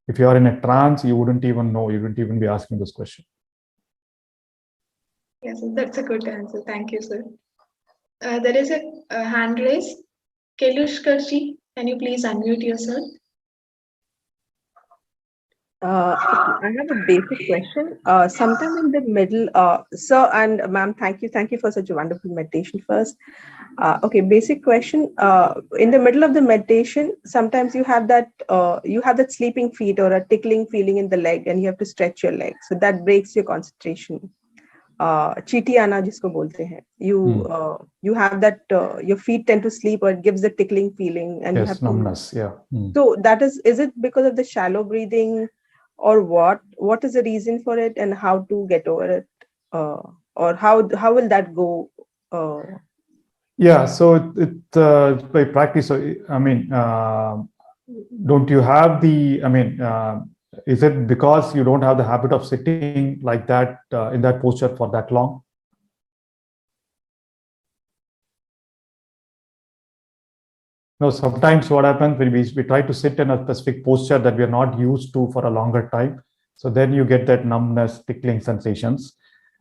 If you are in a trance, you wouldn't even know. You wouldn't even be asking this question. Yes, that's a good answer. Thank you, sir. There is a hand raise. Kelushkarji, can you please unmute yourself? I have a basic question. Sometime in the middle, sir and ma'am, thank you for such a wonderful meditation first. Okay, basic question. In the middle of the meditation, sometimes you have that sleeping feet or a tickling feeling in the leg, and you have to stretch your leg. So that breaks your concentration. Chiti ana jisko bolte hain. You have that your feet tend to sleep, or it gives the tickling feeling, and you have numbness. Yeah. So that is it because of the shallow breathing, or what is the reason for it, and how to get over it, or how will that go? Yeah, so it by practice. So I mean, don't you have the? I mean, is it because you don't have the habit of sitting like that in that posture for that long? No, sometimes what happens when we try to sit in a specific posture that we are not used to for a longer time. So then you get that numbness, tickling sensations.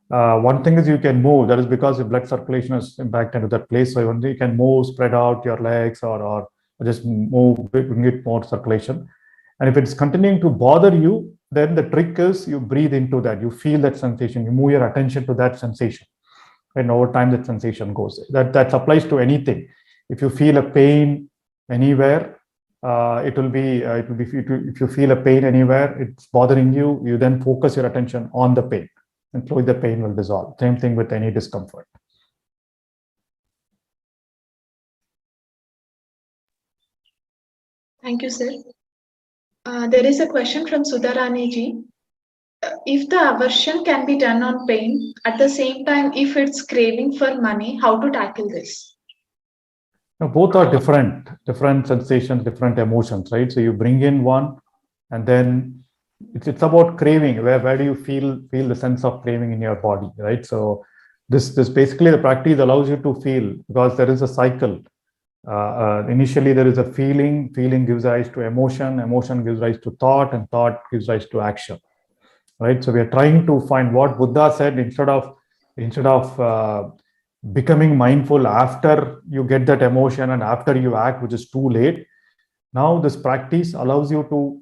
One thing is you can move. That is because the blood circulation is impacted into that place. So you can move, spread out your legs, or just move, bring it more circulation. And if it's continuing to bother you, then the trick is you breathe into that. You feel that sensation. You move your attention to that sensation. And over time, that sensation goes. That applies to anything. If you feel a pain anywhere, it will be if you feel a pain anywhere, it's bothering you, you then focus your attention on the pain, and slowly the pain will dissolve. Same thing with any discomfort. Thank you, sir. There is a question from Sudharani ji. If the aversion can be done on pain, at the same time, if it's craving for money, how to tackle this? Now, both are different sensations, different emotions, right? So you bring in one, and then it's about craving. Where do you feel the sense of craving in your body, right? So this basically the practice allows you to feel, because there is a cycle. Initially, there is a feeling gives rise to emotion gives rise to thought, and thought gives rise to action, right? So we are trying to find what Buddha said, instead of becoming mindful after you get that emotion and after you act, which is too late. Now this practice allows you to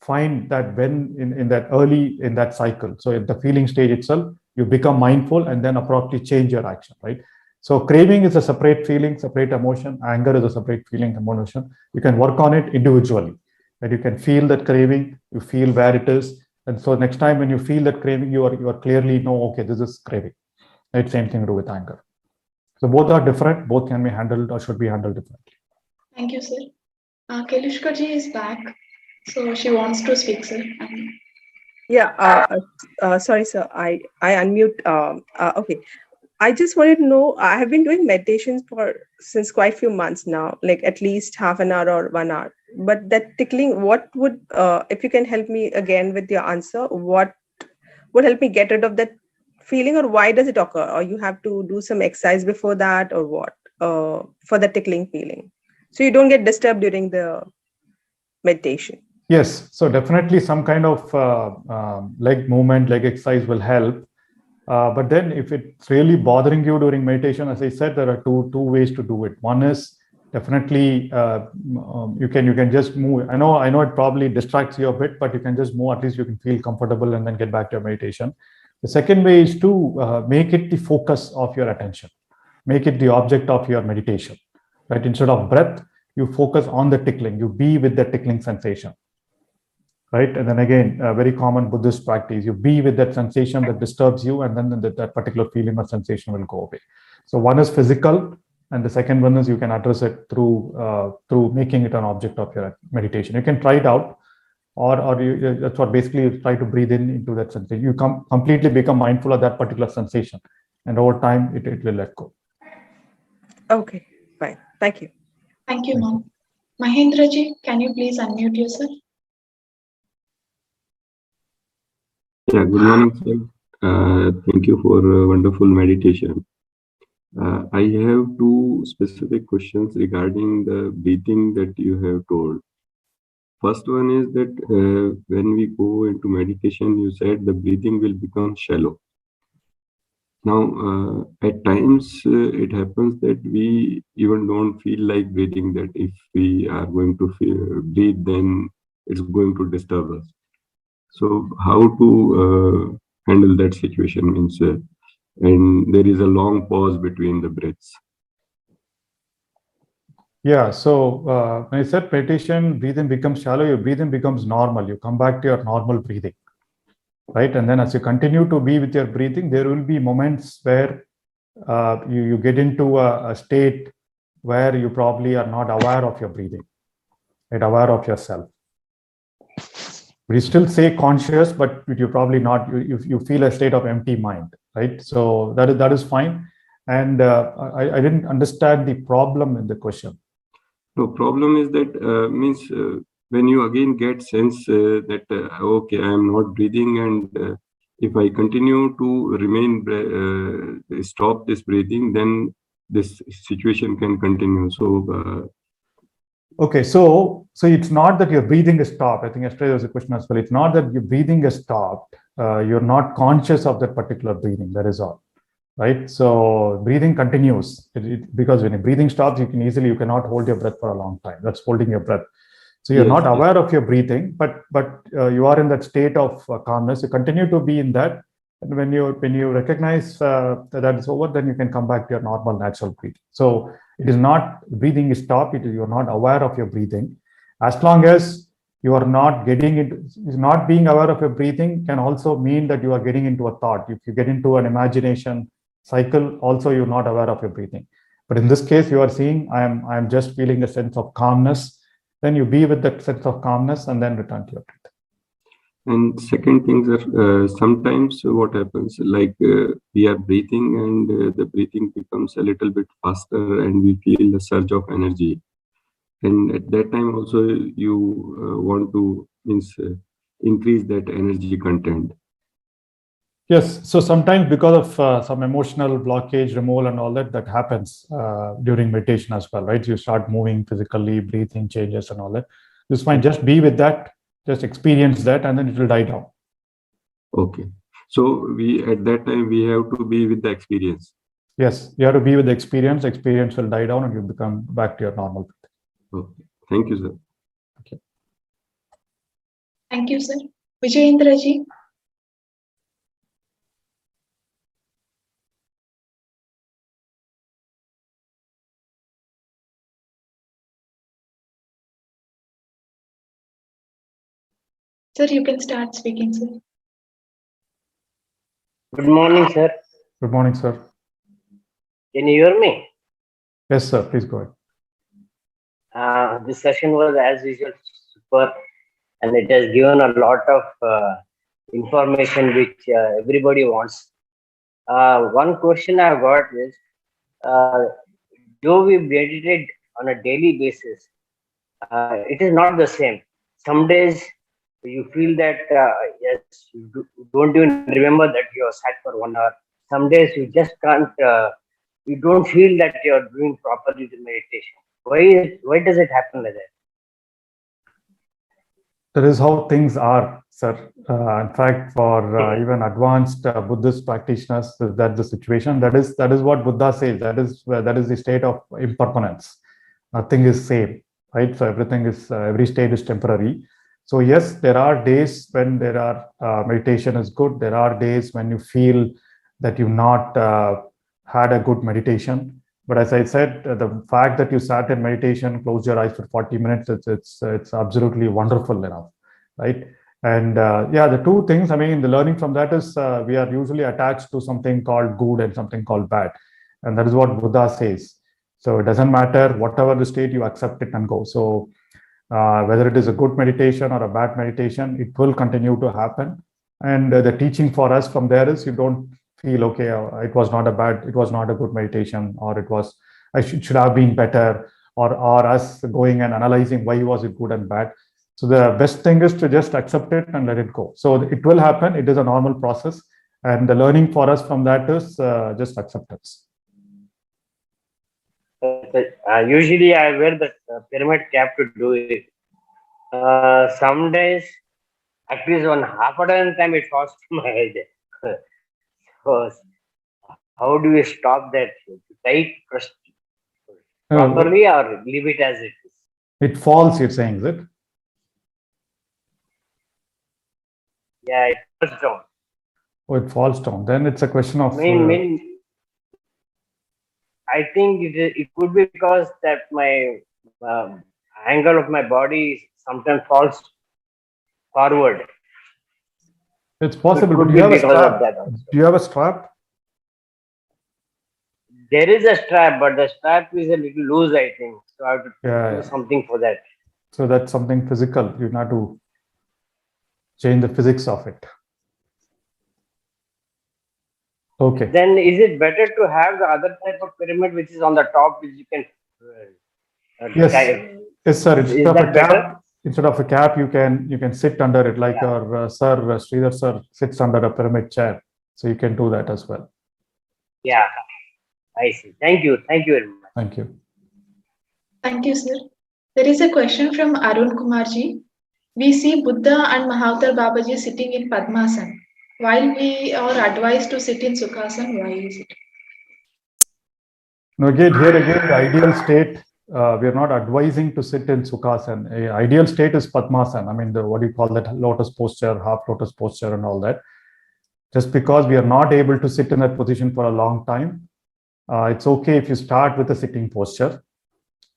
find that when in that cycle, so at the feeling stage itself, you become mindful and then abruptly change your action, right? So craving is a separate feeling, separate emotion. Anger is a separate feeling, emotion. You can work on it individually, and you can feel that craving, you feel where it is. And so next time when you feel that craving, you are clearly know, okay, this is craving. It's same thing to do with anger. So both are different. Both can be handled or should be handled differently. Thank you, sir. Kelushkarji is back, so she wants to speak, sir. Yeah. Sorry, sir. I unmute. Okay. I just wanted to know. I have been doing meditations since quite a few months now, like at least half an hour or 1 hour. But that tickling, what would if you can help me again with your answer? What would help me get rid of that feeling, or why does it occur? Or you have to do some exercise before that, or what, for the tickling feeling? So you don't get disturbed during the meditation. Yes, so definitely some kind of leg movement, leg exercise will help. But then if it's really bothering you during meditation, as I said, there are two ways to do it. One is definitely you can just move. I know it probably distracts you a bit, but you can just move. At least you can feel comfortable and then get back to your meditation. The second way is to make it the focus of your attention. Make it the object of your meditation, right? Instead of breath, you focus on the tickling. You be with the tickling sensation, right? And then again, a very common Buddhist practice, you be with that sensation that disturbs you, and then that particular feeling or sensation will go away. So one is physical, and the second one is you can address it through making it an object of your meditation. You can try it out, or that's what basically you try to breathe into that sensation. You completely become mindful of that particular sensation, and over time it will let go. Okay, fine. Thank you. Thank you, ma'am. Mahendraji, can you please unmute yourself? Yeah, good morning, sir. Thank you for a wonderful meditation. I have two specific questions regarding the breathing that you have told. First one is that when we go into meditation, you said the breathing will become shallow. Now, at times it happens that we even don't feel like breathing, that if we are going to breathe, then it's going to disturb us. So how to handle that situation means, and there is a long pause between the breaths. Yeah, so when I said meditation, breathing becomes shallow, your breathing becomes normal. You come back to your normal breathing, right? And then as you continue to be with your breathing, there will be moments where you get into a state where you probably are not aware of your breathing, right? Aware of yourself. We still say conscious, but you're probably not, you feel a state of empty mind, right? So that is fine. And I didn't understand the problem in the question. No, problem is that means when you again get sense that okay, I am not breathing, and if I continue to remain stop this breathing, then this situation can continue. So okay, so it's not that your breathing is stopped. I think yesterday there was a question as well. It's not that your breathing is stopped. You're not conscious of that particular breathing. That is all, right? So breathing continues because when your breathing stops, you cannot hold your breath for a long time. That's holding your breath. So you're not aware of your breathing, but you are in that state of calmness. You continue to be in that, and when you recognize that it's over, then you can come back to your normal natural breathing. So it is not breathing is stopped. You are not aware of your breathing. As long as you are not getting into, not being aware of your breathing can also mean that you are getting into a thought. If you get into an imagination cycle, also you're not aware of your breathing. But in this case, you are seeing I am just feeling a sense of calmness. Then you be with that sense of calmness and then return to your breath. And second things are sometimes what happens, like we are breathing and the breathing becomes a little bit faster and we feel a surge of energy. And at that time also you want to increase that energy content. Yes, so sometimes because of some emotional blockage, removal and all that happens during meditation as well, right? You start moving physically, breathing changes and all that. Just fine, just be with that, just experience that, and then it will die down. Okay. So at that time we have to be with the experience. Yes, you have to be with the experience. Experience will die down and you become back to your normal breathing. Okay. Thank you, sir. Okay. Thank you, sir. Vijayendraji. Sir, you can start speaking, sir. Good morning, sir. Good morning, sir. Can you hear me? Yes, sir. Please go ahead. This session was, as usual, super, and it has given a lot of information which everybody wants. One question I've got is, do we meditate on a daily basis? It is not the same. Some days You feel that yes, don't even remember that you are sat for 1 hour. Some days you just can't. You don't feel that you are doing properly the meditation. Why does it happen like that? That is how things are, sir. In fact, for even advanced Buddhist practitioners, that the situation, that is what Buddha says. That is the state of impermanence. Nothing is same, right? So everything is every state is temporary. So yes, there are days when there are meditation is good. There are days when you feel that you've not had a good meditation. But as I said, the fact that you sat in meditation, closed your eyes for 40 minutes, it's absolutely wonderful enough, right? And yeah, the two things, I mean, the learning from that is we are usually attached to something called good and something called bad. And that is what Buddha says. So it doesn't matter, whatever the state, you accept it and go. So whether it is a good meditation or a bad meditation, it will continue to happen. And the teaching for us from there is you don't feel, okay, it was not a good meditation, or I should have been better, or us going and analyzing why was it good and bad. So the best thing is to just accept it and let it go. So it will happen. It is a normal process. And the learning for us from that is just acceptance. Usually I wear the pyramid cap to do it. Some days, at least one half a dozen time, it falls to my head. So how do you stop that? Tight properly or leave it as it is? It falls, you're saying, is it? Yeah, it falls down. Oh, it falls down. Then it's a question of. I think it could be because that my angle of my body sometimes falls forward. It's possible. But do you have a strap? Do you have a strap? There is a strap, but the strap is a little loose, I think. So I have to do something for that. So that's something physical. You have to change the physics of it. Okay. Then is it better to have the other type of pyramid which is on the top, which you can? Yes, sir. Instead of a cap, you can sit under it, like our sir Sridhar sir sits under a pyramid chair. So you can do that as well. Yeah, I see. Thank you. Thank you very much. Thank you. Thank you, sir. There is a question from Arun Kumarji. We see Buddha and Mahavatar Babaji sitting in Padmasana, while we are advised to sit in Sukhasana. Why is it? Now again, the ideal state, we are not advising to sit in Sukhasana. The ideal state is Padmasana. I mean, what do you call that? Lotus posture, half lotus posture and all that. Just because we are not able to sit in that position for a long time, it's okay if you start with a sitting posture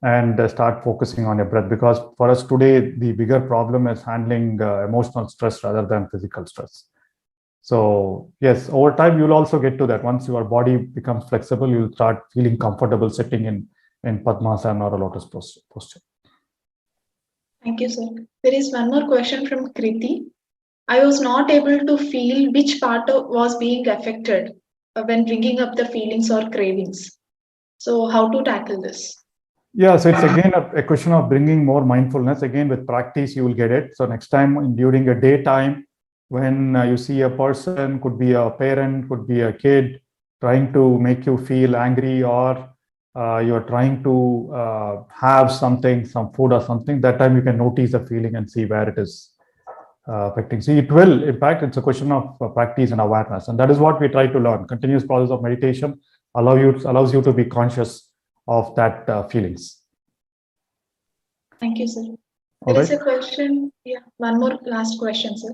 and start focusing on your breath, because for us today, the bigger problem is handling emotional stress rather than physical stress. So yes, over time, you'll also get to that. Once your body becomes flexible, you'll start feeling comfortable sitting in Padmasana or a lotus posture. Thank you, sir. There is one more question from Kriti. I was not able to feel which part was being affected when bringing up the feelings or cravings. So how to tackle this? Yeah, so it's again a question of bringing more mindfulness. Again, with practice, you will get it. So next time during a daytime, when you see a person, could be a parent, could be a kid, trying to make you feel angry, or you're trying to have something, some food or something, that time you can notice the feeling and see where it is affecting. See, it will, in fact, it's a question of practice and awareness. And that is what we try to learn. Continuous process of meditation allows you to be conscious of that feelings. Thank you, sir. There is a question. Yeah, one more last question, sir.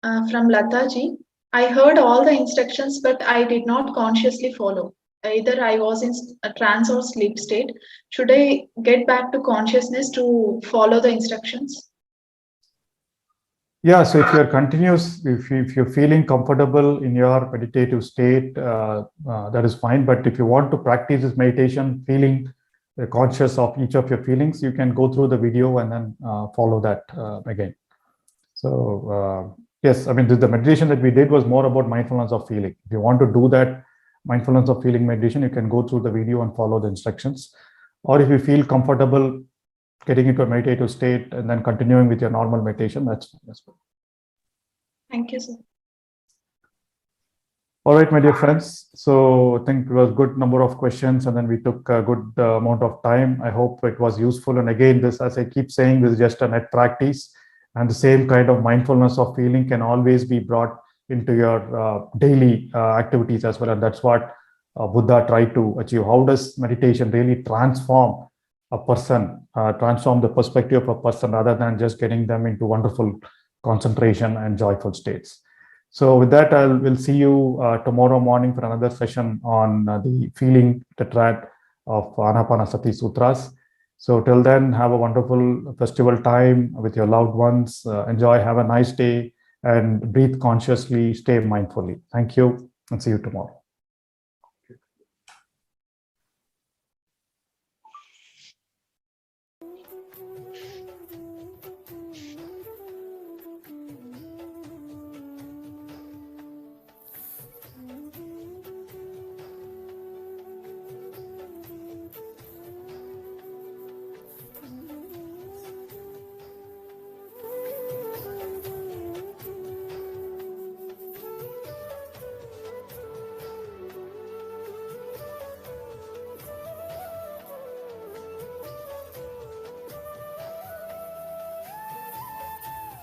From Lataji. I heard all the instructions, but I did not consciously follow. Either I was in a trance or sleep state. Should I get back to consciousness to follow the instructions? Yeah, so if you're continuous, if you're feeling comfortable in your meditative state, that is fine. But if you want to practice this meditation, feeling conscious of each of your feelings, you can go through the video and then follow that again. So yes, I mean, the meditation that we did was more about mindfulness of feeling. If you want to do that mindfulness of feeling meditation, you can go through the video and follow the instructions. Or if you feel comfortable getting into a meditative state and then continuing with your normal meditation, that's fine as well. Thank you, sir. All right, my dear friends. So I think it was a good number of questions, and then we took a good amount of time. I hope it was useful. And again, this, as I keep saying, this is just a net practice, and the same kind of mindfulness of feeling can always be brought into your daily activities as well. And that's what Buddha tried to achieve. How does meditation really transform a person, transform the perspective of a person, rather than just getting them into wonderful concentration and joyful states? So with that, we'll see you tomorrow morning for another session on the feeling tetrad of Anapanasati Sutras. So till then, have a wonderful festival time with your loved ones. Enjoy, have a nice day, and breathe consciously, stay mindfully. Thank you, and see you tomorrow.